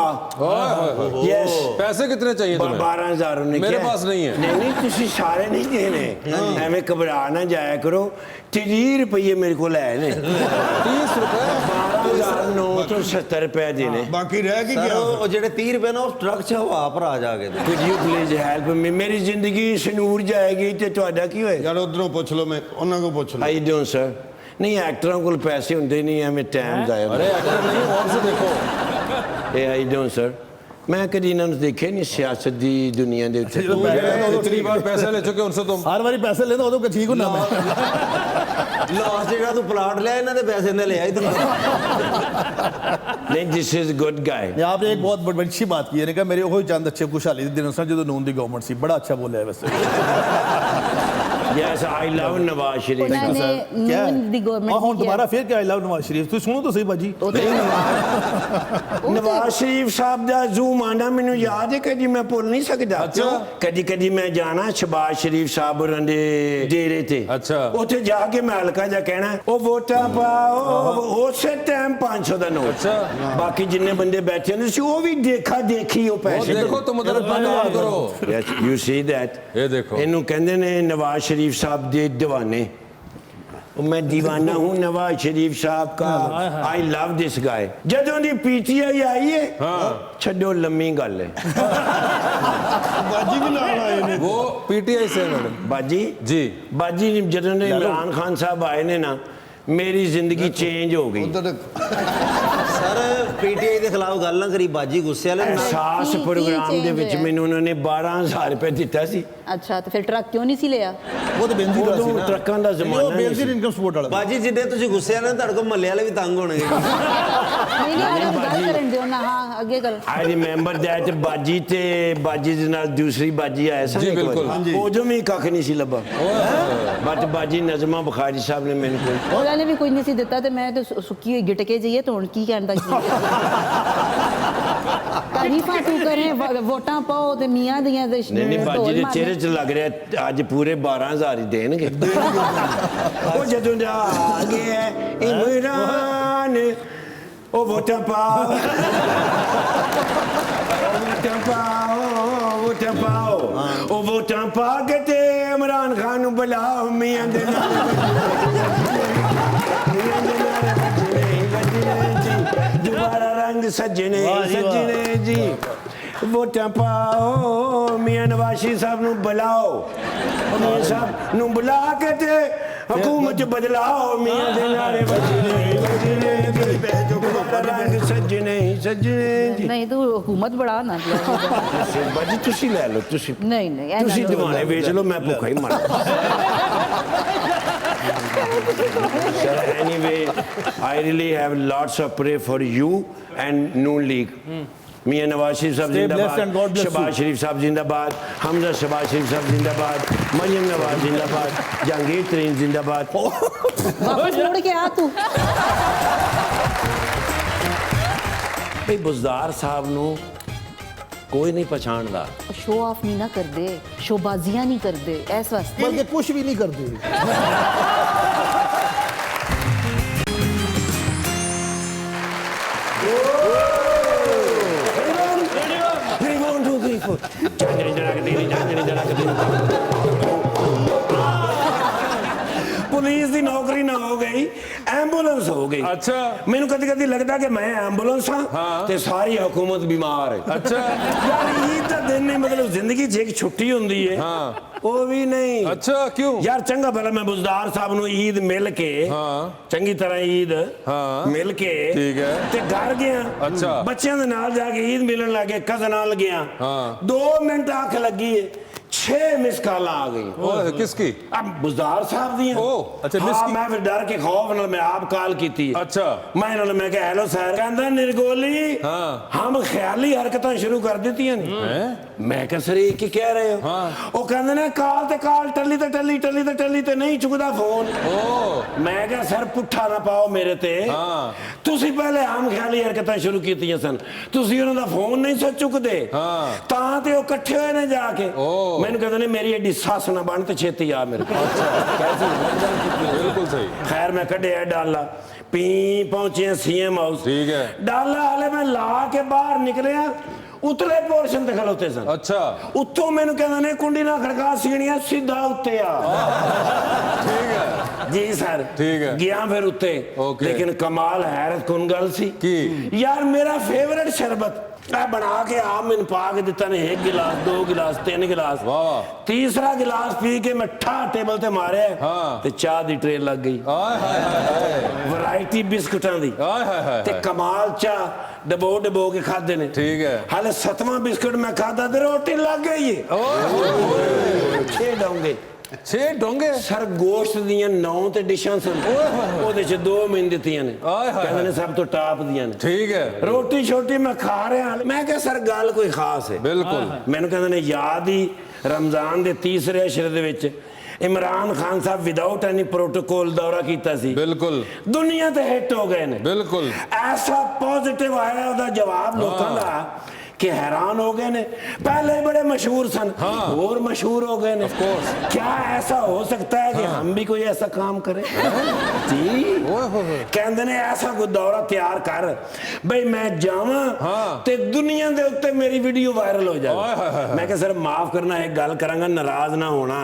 [SPEAKER 3] ਯੈਸ
[SPEAKER 2] पैसे कितने चाहिए तुम्हें
[SPEAKER 3] 12,000 ਉਹਨੇ
[SPEAKER 2] मेरे
[SPEAKER 3] ਕਿਹਾ।
[SPEAKER 2] पास नहीं है।
[SPEAKER 3] ਨਹੀਂ ਤੁਸੀਂ ਸਾਰੇ ਨਹੀਂ ਦੇਣੇ ਐਵੇਂ ਘਬਰਾ ਨਾ ਜਾਇਆ ਕਰੋ 30 ਰੁਪਏ ਮੇਰੇ ਕੋਲ ਹੈ ਨੇ
[SPEAKER 2] 30 रुपए
[SPEAKER 3] 12,970 ਰੁਪਏ ਦੇਣੇ
[SPEAKER 5] ਬਾਕੀ ਰਹਿ ਕੀ
[SPEAKER 4] ਸਰ
[SPEAKER 5] ਗਿਆ
[SPEAKER 4] ਉਹ ਜਿਹੜੇ 30 ਰੁਪਏ ਨਾ ਉਹ ਟਰੱਕ 'ਚ ਹਵਾ ਭਰਾ ਜਾ ਕੇ ਦੇ।
[SPEAKER 3] Could you please help me? ਮੇਰੀ ਜ਼ਿੰਦਗੀ ਸਨੂਰ ਜਾਏਗੀ ਤੇ ਤੁਹਾਡਾ ਕੀ ਹੋਏਗਾ
[SPEAKER 5] ਯਾਰ ਉਧਰੋਂ ਪੁੱਛ ਲਓ ਮੈਂ ਉਹਨਾਂ ਕੋਲ ਪੁੱਛ ਲਓ
[SPEAKER 3] ਆਈ ਡੋਨਟ ਸਰ ਨਹੀਂ ਐਕਟਰਾਂ ਕੋਲ ਪੈਸੇ ਹੁੰਦੇ ਨਹੀਂ ਐਵੇਂ ਟਾਈਮ ਜ਼ਾਇਆ
[SPEAKER 2] अरे एक्टर नहीं और से देखो
[SPEAKER 3] ਇਹ ਆਈ ਡੋਨਟ ਸਰ ਮੈਂ ਕਦੀ ਇਹਨਾਂ ਨੂੰ ਦੇਖਿਆ ਨਹੀਂ ਸਿਆਸਤ ਦੀ ਦੁਨੀਆ ਦੇ ਉੱਤੇ
[SPEAKER 2] इतनी बार पैसे ले चुके उनसे तुम
[SPEAKER 6] ਹਰ ਵਾਰੀ ਪੈਸੇ ਲੈਂਦਾ ਉਦੋਂ ਠੀਕ ਹੁੰਦਾ ਮੈਂ
[SPEAKER 4] ਲਾਸਟ ਜਿਹੜਾ ਤੂੰ ਪਲਾਟ ਲਿਆ ਇਹਨਾਂ ਦੇ ਪੈਸੇ ਨੇ ਲਿਆ ਇਧਰ
[SPEAKER 3] ਨਹੀਂ ਦਿਸ ਇਜ਼ ਗੁੱਡ ਗਾਈ
[SPEAKER 6] ये आपने एक बहुत बड़ी अच्छी बात की है कहा मेरे वही चंद अच्छे खुशहाली के दिन सर जो नून दी गवर्नमेंट सी बड़ा अच्छा बोला है वैसे
[SPEAKER 3] ਯੈਸ ਆਈ ਲਵ ਨਵਾਜ਼ ਸ਼ਰੀਫ
[SPEAKER 7] ਉਹਨਾਂ ਨੇ
[SPEAKER 6] क्या
[SPEAKER 7] ਨੂਨ ਦੀ
[SPEAKER 6] हाँ
[SPEAKER 7] ਗਵਰਨਮੈਂਟ
[SPEAKER 6] हम दोबारा फिर क्या आई लव नवाज शरीफ तुम सुनो तो सही बाजी
[SPEAKER 3] ਨਵਾਜ਼ ਸ਼ਰੀਫ ਸਾਹਿਬ ਦਾ ਜ਼ੂਮ ਆਂਦਾ ਮੈਨੂੰ ਯਾਦ ਹੈ ਕਦੀ ਮੈਂ ਭੁੱਲ ਨਹੀਂ ਸਕਦਾ
[SPEAKER 2] ਅੱਛਾ।
[SPEAKER 3] ਕਦੀ ਕਦੀ ਮੈਂ ਜਾਣਾ ਸ਼ਬਾਜ਼ ਸ਼ਰੀਫ ਸਾਹਿਬ ਹੋਰਾਂ ਦੇ ਡੇਰੇ ਤੇ
[SPEAKER 2] ਅੱਛਾ।
[SPEAKER 3] ਉੱਥੇ ਜਾ ਕੇ ਮੈਂ ਹਲਕਾ ਜਾ ਕਹਿਣਾ ਉਹ ਵੋਟਾਂ ਪਾਓ ਉਸੇ ਟਾਈਮ 500 ਦਾ ਨੋਟ
[SPEAKER 2] ਅੱਛਾ।
[SPEAKER 3] ਬਾਕੀ ਜਿੰਨੇ ਬੰਦੇ ਬੈਠੇ ਹੁੰਦੇ ਸੀ ਉਹ ਵੀ ਦੇਖਾ ਦੇਖੀ ਉਹ
[SPEAKER 2] वो
[SPEAKER 3] ਪੈਸੇ
[SPEAKER 2] देखो तुम उधर काम करो
[SPEAKER 3] ਯੈਸ ਯੂ ਸੀ ਦੈਟ
[SPEAKER 2] ये देखो
[SPEAKER 3] ਇਹਨੂੰ ਕਹਿੰਦੇ ਨੇ ਨਵਾਜ਼ ਸ਼ਰੀफ ਸਾਹਿਬ ਦੇ ਦੀਵਾਨੇ मैं दीवाना हूँ नवाज शरीफ साहब का आई लव दिस गाय जदों दी पीटीआई आई है छड्डो लम्मी गल है
[SPEAKER 5] ਬਾਜੀ ਵੀ ਨਾਲ ਆਏ ਨੇ
[SPEAKER 2] वो पीटीआई से मैडम
[SPEAKER 3] बाजी
[SPEAKER 2] जी
[SPEAKER 3] बाजी जदों ने इमरान खान साहब आए ने ना मेरी जिंदगी चेंज हो गई
[SPEAKER 5] ਉਧਰ
[SPEAKER 4] ਸਰ ਪੀਟੀਆਈ ਦੇ ਖਿਲਾਫ ਗੱਲ ਨਾ ਕਰੀ ਬਾਜੀ ਗੁੱਸੇ ਵਾਲੇ ਨੇ।
[SPEAKER 3] एहसास
[SPEAKER 7] की
[SPEAKER 3] प्रोग्राम
[SPEAKER 7] change
[SPEAKER 3] ਦੇ ਵਿੱਚ
[SPEAKER 7] ਹੋਇਆ?
[SPEAKER 3] ਮੈਨੂੰ ਉਹਨਾਂ ਨੇ 12,000 ਰੁਪਏ ਦਿੱਤਾ ਸੀ
[SPEAKER 7] ਅੱਛਾ ਤੇ ਫਿਰ ਟਰੱਕ ਕਿਉਂ ਨਹੀਂ ਸੀ ਲਿਆ
[SPEAKER 6] वो तो बेंजीन का सी
[SPEAKER 3] ਉਦੋਂ
[SPEAKER 6] ना
[SPEAKER 3] ਟਰੱਕਾਂ ਦਾ
[SPEAKER 6] वो
[SPEAKER 3] ਜ਼ਮਾਨਾ ਨਹੀਂ
[SPEAKER 6] बेंजीन
[SPEAKER 3] ਸੀ
[SPEAKER 6] इनकम सपोर्ट वाला
[SPEAKER 4] ਬਾਜੀ ਜਿੱਦੇ ਤੁਸੀਂ ਗੁੱਸੇ ਵਾਲੇ ਨੇ ਤੁਹਾਡੇ ਕੋਲ ਮੱਲੇ ਵਾਲੇ ਵੀ ਤੰਗ ਹੋਣਗੇ
[SPEAKER 7] ਨਹੀਂ ਨਹੀਂ ਉਹ ਗੱਲ ਕਰਨ ਦਿਓ ਨਾ ਹਾਂ ਅੱਗੇ ਕਰ
[SPEAKER 3] I remember that ਬਾਜੀ ਤੇ ਬਾਜੀ ਦੇ ਨਾਲ ਦੂਸਰੀ ਬਾਜੀ ਆਇਆ ਸੀ
[SPEAKER 2] ਜੀ,
[SPEAKER 3] ਇੱਕ ਵਾਰੀ।
[SPEAKER 2] ਬਿਲਕੁਲ।
[SPEAKER 5] ਹਾਂਜੀ।
[SPEAKER 3] ਉਦੋਂ ਵੀ ਕੱਖ ਨਹੀਂ ਸੀ ਲੱਭਾ ਬਟ ਬਾਜੀ ਨਜ਼ਮਾ ਬੁਖਾਰੀ ਸਾਹਿਬ ਨੇ ਮੈਨੂੰ ਕੋਈ
[SPEAKER 7] ਉਹਨਾਂ ਨੇ ਵੀ ਕੁਝ ਨਹੀਂ ਸੀ ਦਿੱਤਾ ਤੇ ਮੈਂ ਤੇ ਸੁੱਕੀ ਹੋਈ ਗਿਟ ਕੇ ਜਾਈਏ ਤਾਂ ਹੁਣ ਕੀ ਕਹਿੰਦਾ ਕੀ ਤਾਰੀਫਾਂ ਤੂੰ ਕਰੇ ਵੋਟਾਂ ਪਾਓ ਤੇ ਮੀਆਂ ਦੀਆਂ ਦੇ
[SPEAKER 3] ਨਹੀਂ ਨਹੀਂ ਬਾਜੀ
[SPEAKER 7] ਢੋਲ
[SPEAKER 3] ਦੇ
[SPEAKER 7] ਮਾਰਨੇ।
[SPEAKER 3] ਚਿਹਰੇ 'ਚ ਲੱਗ ਰਿਹਾ ਅੱਜ ਪੂਰੇ 12,000 ਹੀ ਦੇਣਗੇ ਉਹ ਜਦੋਂ ਦਾ ਆ ਗਿਆ ਇਮਰਾਨ ਉਹ ਵੋਟਾਂ ਪਾਓ ਵੋਟਾਂ ਪਾਓ ਉਹ ਵੋਟਾਂ ਪਾ ਕੇ ਤੇ ਇਮਰਾਨ ਖਾਨ ਨੂੰ ਬੁਲਾਓ ਮੀਆਂ ਦੇ ਨਾਲ ਮੀਆਂ ਦੇ ਨਾਲ ਵੱਜਣੇ ਜੀ ਦੁਬਾਰਾ ਰੰਗ ਸੱਜਣੇ ਸੱਜਣੇ ਜੀ ਵੋਟਾਂ ਪਾਓ ਮੀਆਂ ਨਵਾਜ਼ ਸ਼ਰੀਫ ਸਾਹਿਬ ਨੂੰ ਬੁਲਾਓ ਮੀਆਂ ਸਾਹਿਬ ਨੂੰ ਬੁਲਾ ਕੇ ਤੇ ਹਕੂਮਤ ਬਦਲਾਓ ਮੀਆਂ ਦੇ ਨਾਰੇ ਵੱਜਣੇ ਵੱਜਣੇ ਰੰਗ ਸੱਜਣੇ ਸੱਜਣੇ ਜੀ
[SPEAKER 7] ਨਹੀਂ ਤੂੰ ਹਕੂਮਤ ਬੜਾ ਨਾ
[SPEAKER 3] ਬਾਜੀ ਤੁਸੀਂ ਲੈ ਲਓ ਤੁਸੀਂ
[SPEAKER 7] ਨਹੀਂ ਨਹੀਂ ਇਹ ਨਾ
[SPEAKER 3] ਤੁਸੀਂ
[SPEAKER 7] ਲਓ।
[SPEAKER 3] ਦੀਵਾਨੇ ਵੇਚ ਲਓ ਮੈਂ ਭੁੱਖਾ ਹੀ ਮਰਾਂ Sir, anyway, I really have lots of pray for you and Noon League. मियां नवाज शरीफ साहब
[SPEAKER 6] Stay blessed and God
[SPEAKER 3] जिंदाबाद
[SPEAKER 6] bless you.
[SPEAKER 3] शहबाज शरीफ साहब जिंदाबाद हमजा शहबाज शरीफ साहब जिंदाबाद मरियम नवाज जिंदाबाद जहांगीर तरीन जिंदाबाद
[SPEAKER 7] वापस मुड़ के आ तू
[SPEAKER 3] भाई बुजदार साहब ਨੂੰ ਕੋਈ ਨਹੀਂ ਪਛਾਣਦਾ
[SPEAKER 7] शो ऑफ नहीं ना कर दे शोबाजियां नहीं कर दे ऐस वास्ते
[SPEAKER 6] बल्कि कुछ भी नहीं करते
[SPEAKER 3] ਪੁਲਿਸ ਦੀ ਨੌਕਰੀ ਨਾ ਹੋ ਗਈ ਐਂਬੂਲੈਂਸ ਹੋ ਹੋ ਗਈ।
[SPEAKER 2] ਅੱਛਾ।
[SPEAKER 3] ਮੈਨੂੰ ਕਦੀ ਕਦੀ ਲੱਗਦਾ ਕਿ ਮੈਂ ਐਂਬੂਲੈਂਸ ਹਾਂ ਤੇ ਸਾਰੀ ਹਕੂਮਤ ਬਿਮਾਰ ਹੈ।
[SPEAKER 2] अच्छा
[SPEAKER 3] ਯਾਰ ਈਦ ਦਾ ਦਿਨ ਨਹੀਂ, ਮਤਲਬ ਜ਼ਿੰਦਗੀ 'ਚ ਇੱਕ ਛੁੱਟੀ ਹੁੰਦੀ ਹੈ, ਉਹ ਵੀ ਨਹੀਂ।
[SPEAKER 2] अच्छा क्यों?
[SPEAKER 3] ਯਾਰ ਚੰਗਾ ਭਲਾ ਮੈਂ ਬੁਜ਼ਦਾਰ ਸਾਹਿਬ ਨੂੰ ਈਦ ਮਿਲ ਕੇ ਚੰਗੀ ਤਰ੍ਹਾਂ ਈਦ ਮਿਲ ਕੇ
[SPEAKER 2] ਠੀਕ ਹੈ
[SPEAKER 3] ਤੇ ਘਰ ਗਿਆ।
[SPEAKER 2] ਅੱਛਾ।
[SPEAKER 3] ਬੱਚਿਆਂ ਦੇ ਨਾਲ ਜਾ ਕੇ ਈਦ ਮਿਲਣ ਲੱਗੇ, ਕਜ਼ਨ ਨਾਲ ਗਿਆ। 2 ਮਿੰਟ ਅੱਖ ਲੱਗੀ ਹੈ, 6 ਮਿਸ ਕਾਲਾਂ ਆ ਗਈ।
[SPEAKER 2] ओह, किसकी?
[SPEAKER 3] अब बुजदार साहब दी
[SPEAKER 2] अच्छा, मिस की?
[SPEAKER 3] मैं फिर डर के खौफ नाल मैं आप कॉल की।
[SPEAKER 2] अच्छा।
[SPEAKER 3] मैं कहा हेलो सर, कहंदा निर्गोली हम ख्याली हरकतां शुरू कर दित्तियां ने। मैं कहा सर ये की कह रहे हो? वो कहंदे ने कॉल ते कॉल टली ते नहीं चुकदा फोन। मैं कहा सर पुट्ठा ना पाओ मेरे ते, तुसी पहले हम ख्याली हरकतां शुरू कीतियां सन, तुसी उन्हां दा फोन नहीं सो चुकदे तां ते ओ इकट्ठे होए ने जाके। मैंने कहते ने मेरी एडी सस ना बन ते छेती आ मेरे को।
[SPEAKER 2] बिल्कुल सही।
[SPEAKER 3] खैर मैं कढ़िया डाला, पी पहुंचे सीएम हाउस। ठीक है। डाला हाले मैं ला के बाहर निकलिया, उतले पोर्शन ते खलोते सन।
[SPEAKER 2] अच्छा।
[SPEAKER 3] उत्तों मैंने कहते ने कुंडी ना खड़का, सीढ़ियां सीधा उत्ते आ।
[SPEAKER 2] ठीक है
[SPEAKER 3] जी सर।
[SPEAKER 2] ठीक है।
[SPEAKER 3] गया फिर उत्ते, लेकिन कमाल हैरत कौन गल सी
[SPEAKER 2] की
[SPEAKER 3] यार मेरा फेवरेट शरबत बना के आप मैंने पा के दिता ने, 1 गिलास 2 गिलास 3 गिलास, तीसरा गिलास पी के मैं ठा टेबल ते मारे ते चाह दी ट्रे लग गई। वैरायटी बिस्कुटां दी ते कमाल चाह डबो के खादे ने। ठीक है। हाले 7वां बिस्कुट मैं खादा ते रोटी लग गई है। 6 डोंगे
[SPEAKER 2] 6 डोंगे
[SPEAKER 3] सर गोश्त दियां 9 ते डिशां सन, ओदे च 2 मैंने दित्तियां ने, कहंदे ने सब तो टॉप दियां ने। ठीक है। रोटी छोटी मैं खा रहा, मैं कहा सर गल कोई खास है? बिल्कुल। मैंने कहंदे ने याद ही रमजान दे 30 अशरे दे विच इमरान खान साहब विदाउट एनी प्रोटोकॉल दौरा कीता सी। बिल्कुल। दुनिया ते हिट हो गए ने। बिल्कुल। ऐसा पॉजिटिव आया ओदा जवाब लोकां दा कि हैरान हो गए ने। पहले बड़े मशहूर सन, और मशहूर हो गए ने। क्या ऐसा हो सकता है कि हम भी कोई ऐसा काम करें? जी। कहंदे ने ऐसा कोई दौरा तैयार कर भाई मैं जावां ते दुनिया दे उत्ते मेरी वीडियो वायरल हो जाए। मैं कहा सर माफ करना, एक गल करांगा, नाराज ना होना।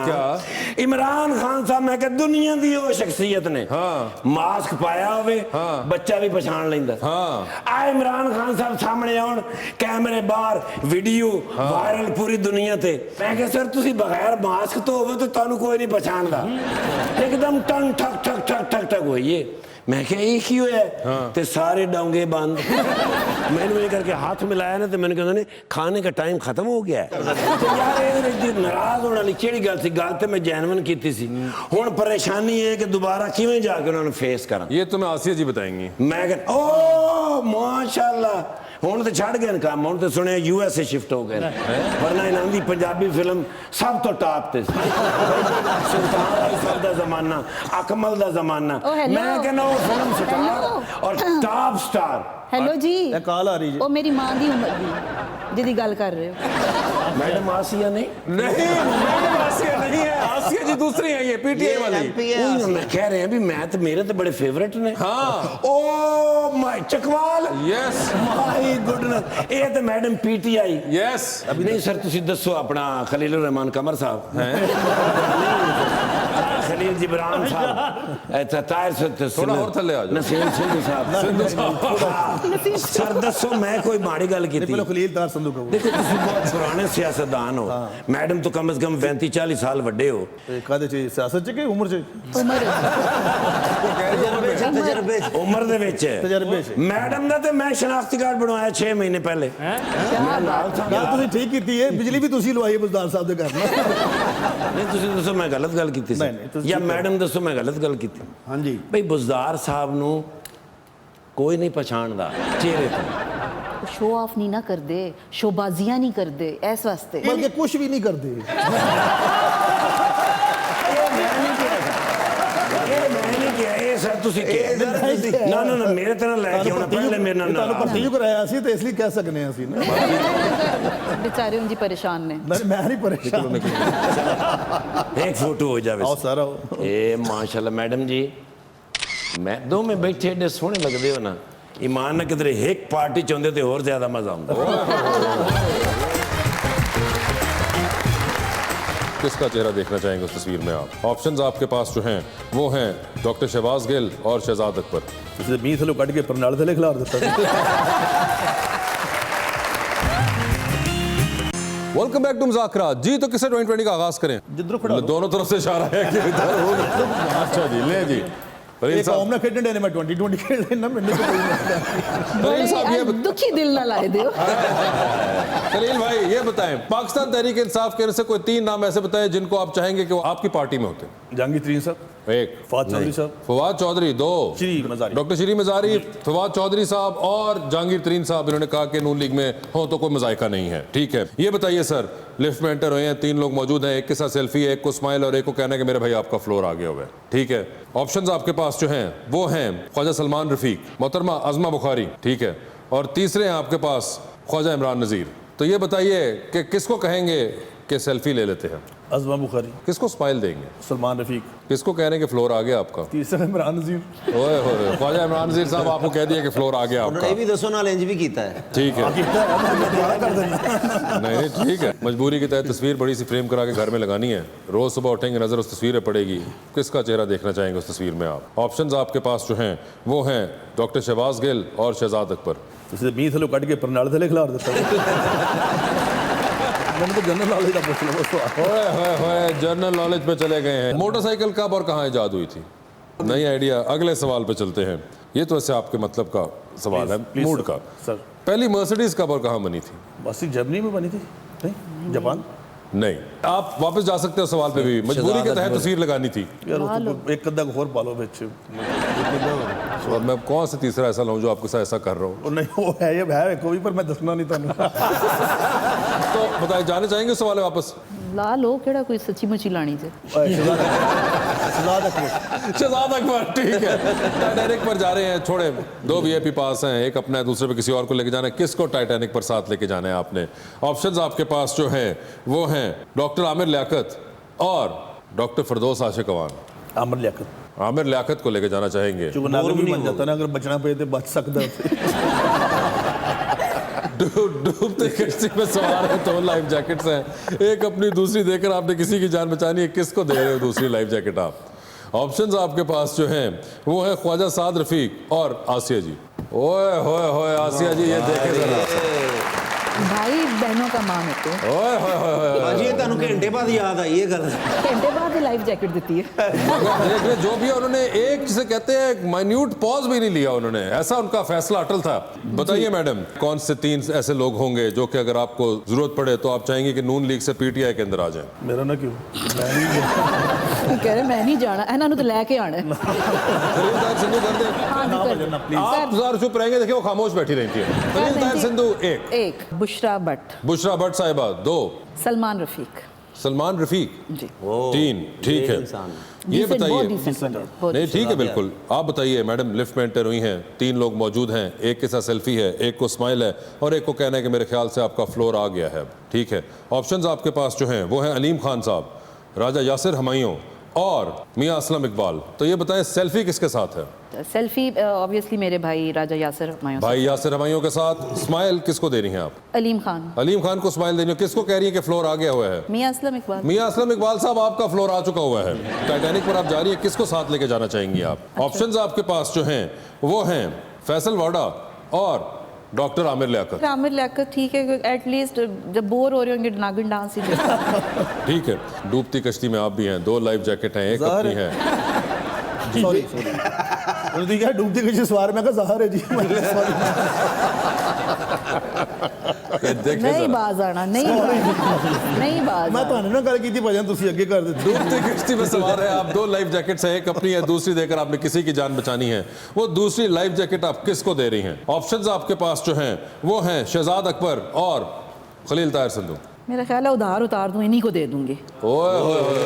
[SPEAKER 3] इमरान खान साहब मैं कहा दुनिया दी वो शख्सियत ने, मास्क पाया होवे बच्चा भी पहचान लेंदा। आ इमरान खान साहब सामने आउण, कैमरे बाहर, वीडियो वायरल पूरी दुनिया ते। मैं कहा सर तुसी बगैर मास्क तो होवे तो तानू कोई नहीं पहचानदा। एकदम टन ठक ठक ठक ठक ठक होइए। मैं क्या एक ही होया ते सारे डोंगे बंद। मैंने ये करके हाथ मिलाया ना, तो मैंने कहा ने खाने का टाइम खत्म हो गया है। तो यार ये नाराज होने वाली केड़ी गल सी? गल ते मैं जेन्युइन कीती सी। हुण परेशानी है कि दोबारा किवें जाके उन्होंने फेस करा।
[SPEAKER 2] ये तुम्हें आसिया जी बताएंगी।
[SPEAKER 3] मैं कहा ओ माशाल्लाह हुण तो छड़ गए काम, हुण तो सुने USA शिफ्ट हो गए, वरना इन्हां दी पंजाबी फिल्म सब तो टॉप ते सुल्तान राइफल दा जमाना, अकमल दा जमाना। मैं कहना वो फिल्म स्टार और टॉप स्टार।
[SPEAKER 7] हेलो जी,
[SPEAKER 6] कॉल आ रही है।
[SPEAKER 7] ओ मेरी मां दी उम्र दी जिदी गल कर रहे हो।
[SPEAKER 3] मैडम आसिया नहीं
[SPEAKER 2] मैडम आसिया नहीं है, आसिया जी दूसरी है, ये PTI वाली।
[SPEAKER 3] मैं कह रहे हैं भी मैं तो मेरे तो बड़े फेवरेट ने। Oh my Chakwal.
[SPEAKER 2] Yes
[SPEAKER 3] my goodness, ये तो मैडम PTI।
[SPEAKER 2] यस।
[SPEAKER 3] अभी नहीं सर तुसी दसो अपना खलील रहमान कमर साहब हैं, खलील जिब्रान साहब, ताहिर
[SPEAKER 2] थोड़ा और थल्ले आ जाओ,
[SPEAKER 3] नसीम सिद्धू साहब। सर दसो मैं कोई माड़ी गल कीती?
[SPEAKER 6] पहले खलील तार संधू को
[SPEAKER 3] देखो तुसी बहुत पुराने सियासतदान हो, मैडम तो कम से कम 35-40 साल वड्डे हो।
[SPEAKER 6] कादे च सियासत च के उम्र च?
[SPEAKER 3] उम्र दे विच
[SPEAKER 6] तजर्बे च।
[SPEAKER 3] मैडम दा ते मैं शनाख्ती कार्ड बनवाया 6 महीने पहले।
[SPEAKER 6] गल तुसी ठीक कीती है, बिजली भी तुसी लवाई है बुज़दार साहब दे घर ना।
[SPEAKER 3] नहीं तुसी दसो मैं गलत गल कीती सी या मैडम दसो मैं गलत गल कीती?
[SPEAKER 6] हाँ जी
[SPEAKER 3] भाई बुज़दार साहब नू कोई नहीं पहचानदा चेहरे तो।
[SPEAKER 7] शो ऑफ नहीं ना कर दे, शोबाजियां नहीं कर दे, इस वास्ते
[SPEAKER 6] बल्कि कुछ भी नहीं करते।
[SPEAKER 3] सर तुसी ना ना ना मेरे तरह लेके आना पहले मेरे नाल
[SPEAKER 6] ਤੁਹਾਨੂੰ ਭਰਤੀ ਕਰਾਇਆ ਸੀ ਤੇ ਇਸ ਲਈ ਕਹਿ ਸਕਨੇ ਅਸੀਂ ਨਾ।
[SPEAKER 7] बेचारे उनकी परेशान ने।
[SPEAKER 6] मैं नहीं परेशान।
[SPEAKER 3] एक फोटो हो जावे।
[SPEAKER 6] आओ सर आओ।
[SPEAKER 3] ए माशाल्लाह मैडम जी, मैं दो में बैठे एडे सोहने लगदे हो ना, ईमान ना किधरे एक पार्टी च होंदे ते होर ज्यादा मजा आंदा।
[SPEAKER 2] किसका चेहरा देखना चाहेंगे उस तस्वीर में आप? ऑप्शंस आपके पास जो हैं वो हैं डॉक्टर शहबाज गिल और शहजाद अकबर।
[SPEAKER 6] इसे मी थलो कट के परनाल थले खिलार देता।
[SPEAKER 2] Welcome back to Muzakra. जी तो किसे 2020 का आगाज करें?
[SPEAKER 6] जिधरों खड़ा हो।
[SPEAKER 2] दोनों तरफ से इशारा है कि इधर हो। अच्छा जी, ले जी फरील
[SPEAKER 6] एक
[SPEAKER 2] साहब।
[SPEAKER 6] कौम ना खेडने देने में 2020 खेल लेना मैंने तो कोई मसला।
[SPEAKER 2] फरील साहब ये
[SPEAKER 7] दुखी दिल ना लाए दो।
[SPEAKER 2] खलील भाई ये बताएं, पाकिस्तान तहरीक इंसाफ के से कोई 3 नाम ऐसे बताएं जिनको आप चाहेंगे कि वो आपकी पार्टी में होते?
[SPEAKER 6] जहांगीर तरीन साहब,
[SPEAKER 2] एक
[SPEAKER 6] फवाद चौधरी साहब,
[SPEAKER 2] फवाद चौधरी, 2
[SPEAKER 6] श्री मज़ारी।
[SPEAKER 2] डॉक्टर श्री मज़ारी, फवाद चौधरी साहब और जहांगीर तरीन साहब। इन्होंने कहा कि नून लीग में हो तो कोई मजायका नहीं है। ठीक है, ये बताइए सर, लिफ्ट में एंटर हुए हैं, 3 लोग मौजूद हैं, एक के साथ सेल्फी है, एक को स्माइल और एक को कहना है कि मेरे भाई आपका फ्लोर आ गया हुआ है। ठीक है, ऑप्शंस आपके पास जो हैं वो हैं ख्वाजा सलमान रफीक, मोहतरमा अज़मा बुखारी, ठीक है, और तीसरे हैं आपके पास ख्वाजा इमरान नज़ीर। तो ये बताइए कि किसको कहेंगे कि सेल्फी ले लेते हैं,
[SPEAKER 6] अज़मा बुखारी,
[SPEAKER 2] किसको स्माइल देंगे,
[SPEAKER 6] सलमान रफीक,
[SPEAKER 2] किसको कह रहे हैं कि फ्लोर आ गया आपका?
[SPEAKER 6] तीसरा इमरान नज़ीर।
[SPEAKER 2] ओए होए, ख्वाजा इमरान नज़ीर साहब आपको कह दिया कि फ्लोर आ गया
[SPEAKER 4] उन्होंने
[SPEAKER 2] आपका।
[SPEAKER 4] ये भी दसो ना लेंज भी कीता है।
[SPEAKER 2] ठीक है, नहीं ठीक है, मजबूरी के तहत तस्वीर बड़ी सी फ्रेम करा के घर में लगानी है। रोज सुबह उठेंगे नजर उस तस्वीर पे पड़ेगी, किसका चेहरा देखना चाहेंगे उस तस्वीर में आप? ऑप्शंस आपके पास जो हैं वो हैं डॉक्टर शहबाज गिल और शहजाद अकबर।
[SPEAKER 6] इसे मी थलो कट के परनाल थले खिलार देता। मैंने तो जनरल नॉलेज का पूछना बस।
[SPEAKER 2] होए जनरल नॉलेज पे चले गए हैं। मोटरसाइकिल कब और कहाँ ईजाद हुई थी? नहीं आइडिया। अगले सवाल पे चलते हैं। ये तो ऐसे आपके मतलब का सवाल है, मूड का।
[SPEAKER 6] सर,
[SPEAKER 2] पहली मर्सिडीज कब और कहाँ बनी थी?
[SPEAKER 6] बस जर्मनी में बनी थी, नहीं जापान।
[SPEAKER 2] नहीं, आप वापस जा सकते हो सवाल पे भी, मजबूरी के तहत तस्वीर लगानी थी।
[SPEAKER 6] यार तो एक कद्दा और पालो बिच।
[SPEAKER 2] और मैं कौन सा तीसरा ऐसा लाऊं जो आपके साथ ऐसा कर रहा हूँ?
[SPEAKER 6] नहीं वो है ये है कोई, पर मैं दसना नहीं था।
[SPEAKER 2] तो बताइए, जाने चाहेंगे सवाल वापस?
[SPEAKER 7] ला लो केड़ा कोई सच्ची मुची लानी से।
[SPEAKER 2] शहजाद अकबर, ठीक है। टाइटैनिक पर जा रहे हैं, छोड़े 2 VIP पास हैं, एक अपना है, दूसरे पे किसी और को लेके जाना है। किसको टाइटैनिक पर साथ लेके जाना है आपने? ऑप्शंस आपके पास जो है वो हैं डॉक्टर आमिर लियाकत और डॉक्टर फरदौस आशिक अवान।
[SPEAKER 6] आमिर लियाकत,
[SPEAKER 2] आमिर लियाकत को लेके जाना चाहेंगे?
[SPEAKER 6] चुगनागर भी बन जाता ना, अगर बचना पे तो बच सकता।
[SPEAKER 2] डूबते कश्ती में सवार है, 2 लाइफ जैकेट्स हैं, एक अपनी दूसरी देकर आपने किसी की जान बचानी है। किसको दे रहे हो दूसरी लाइफ जैकेट आप? ऑप्शंस आपके पास जो हैं वो है ख्वाजा साद रफीक और आसिया जी। ओए होए होए, आसिया जी ये देखे जरा,
[SPEAKER 7] भाई बहनों का मान होते हैं।
[SPEAKER 2] ओए होए होए।
[SPEAKER 4] आज ये तनु घंटे बाद याद आई ये गल।
[SPEAKER 7] घंटे बाद ही लाइफ जैकेट देती है।
[SPEAKER 2] देख रहे जो भी है, उन्होंने एक जिसे कहते हैं माइन्यूट पॉज भी नहीं लिया उन्होंने, ऐसा उनका फैसला अटल था। बताइए मैडम, कौन से 3 ऐसे लोग होंगे जो कि अगर आपको जरूरत पड़े तो आप चाहेंगे कि नून लीग से PTI के अंदर आ जाएं?
[SPEAKER 6] मेरा ना क्यों
[SPEAKER 7] कह रहे मैं नहीं जाना, इन्होंने तो लेके आना है।
[SPEAKER 2] खलील ताहिर सिंधु कर दें?
[SPEAKER 7] हाँ जी, कर दो।
[SPEAKER 2] आप ज़रा चुप रहेंगे, देखिए वो खामोश बैठी रहती है। खलील ताहिर सिंधु 1,
[SPEAKER 7] एक बुशरा भट्ट,
[SPEAKER 2] बुशरा भट्ट साहिबा 2,
[SPEAKER 7] सलमान रफीक
[SPEAKER 2] सलमान रफीक
[SPEAKER 7] जी
[SPEAKER 2] 3। ठीक है, ये
[SPEAKER 7] Decent, बहुत
[SPEAKER 2] बताइए।
[SPEAKER 7] decent, बहुत
[SPEAKER 2] नहीं ठीक है, बिल्कुल। आप बताइए मैडम, लिफ्ट में एंटर हुई हैं, 3 लोग मौजूद हैं, एक के साथ सेल्फी है, एक को स्माइल है और एक को कहना है कि मेरे ख्याल से आपका फ्लोर आ गया है। ठीक है, ऑप्शंस आपके पास जो हैं वो हैं अलीम खान साहब, राजा यासिर हमायूं और मियां असलम इकबाल। तो ये बताएं, सेल्फी किसके साथ है?
[SPEAKER 7] सेल्फी ऑब्वियसली मेरे भाई राजा यासिर हमायूं से।
[SPEAKER 2] भाई यासिर हमायूं के साथ। स्माइल किसको दे रही हैं आप?
[SPEAKER 7] अलीम खान,
[SPEAKER 2] अलीम खान को स्माइल देनी है। किसको कह रही है कि फ्लोर आ गया हुआ है?
[SPEAKER 7] मियां असलम इकबाल।
[SPEAKER 2] मियां असलम इकबाल साहब, आपका फ्लोर आ चुका हुआ है। टाइटैनिक पर आप जा रही है, किसको साथ लेके जाना चाहेंगी आप? ऑप्शंस आपके पास जो हैं वो हैं फैसल वाडा और डॉक्टर आमिर लियाकत।
[SPEAKER 7] आमिर लियाकत ठीक है, एटलीस्ट जब बोर हो रहे होंगे नागिन डांस ही
[SPEAKER 2] ठीक है, डूबती कश्ती में आप भी हैं, 2 लाइफ जैकेट हैं, एक अपनी है।
[SPEAKER 6] सॉरी उन्होंने तो क्या डूबती किसी सवार में का ज़हर है जी।
[SPEAKER 2] देखें
[SPEAKER 7] नहीं
[SPEAKER 2] जरा।
[SPEAKER 7] बाज आना, नहीं बाज
[SPEAKER 6] मैं तो ना गल की भजन तुसी अगे कर देते।
[SPEAKER 2] डूबती कश्ती में सवार है आप, 2 लाइफ जैकेट्स है, एक अपनी है, दूसरी देकर आपने किसी की जान बचानी है। वो दूसरी लाइफ जैकेट आप किसको दे रही हैं? ऑप्शंस आपके पास जो हैं वो हैं शहजाद अकबर और खलील ताहिर सिंधु।
[SPEAKER 7] मेरा ख्याल है उधार उतार दूं, इन्हीं को दे दूंगी।
[SPEAKER 2] ओए होए होए।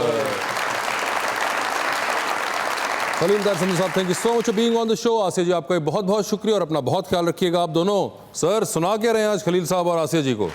[SPEAKER 2] Khalil Tahir Sindhu sahab, thank you so much for being on the show. Aasia ji, आपका बहुत बहुत शुक्रिया और अपना बहुत ख्याल रखिएगा आप दोनों। सर सुना क्या रहे हैं आज खलील साहब और आसिया जी को?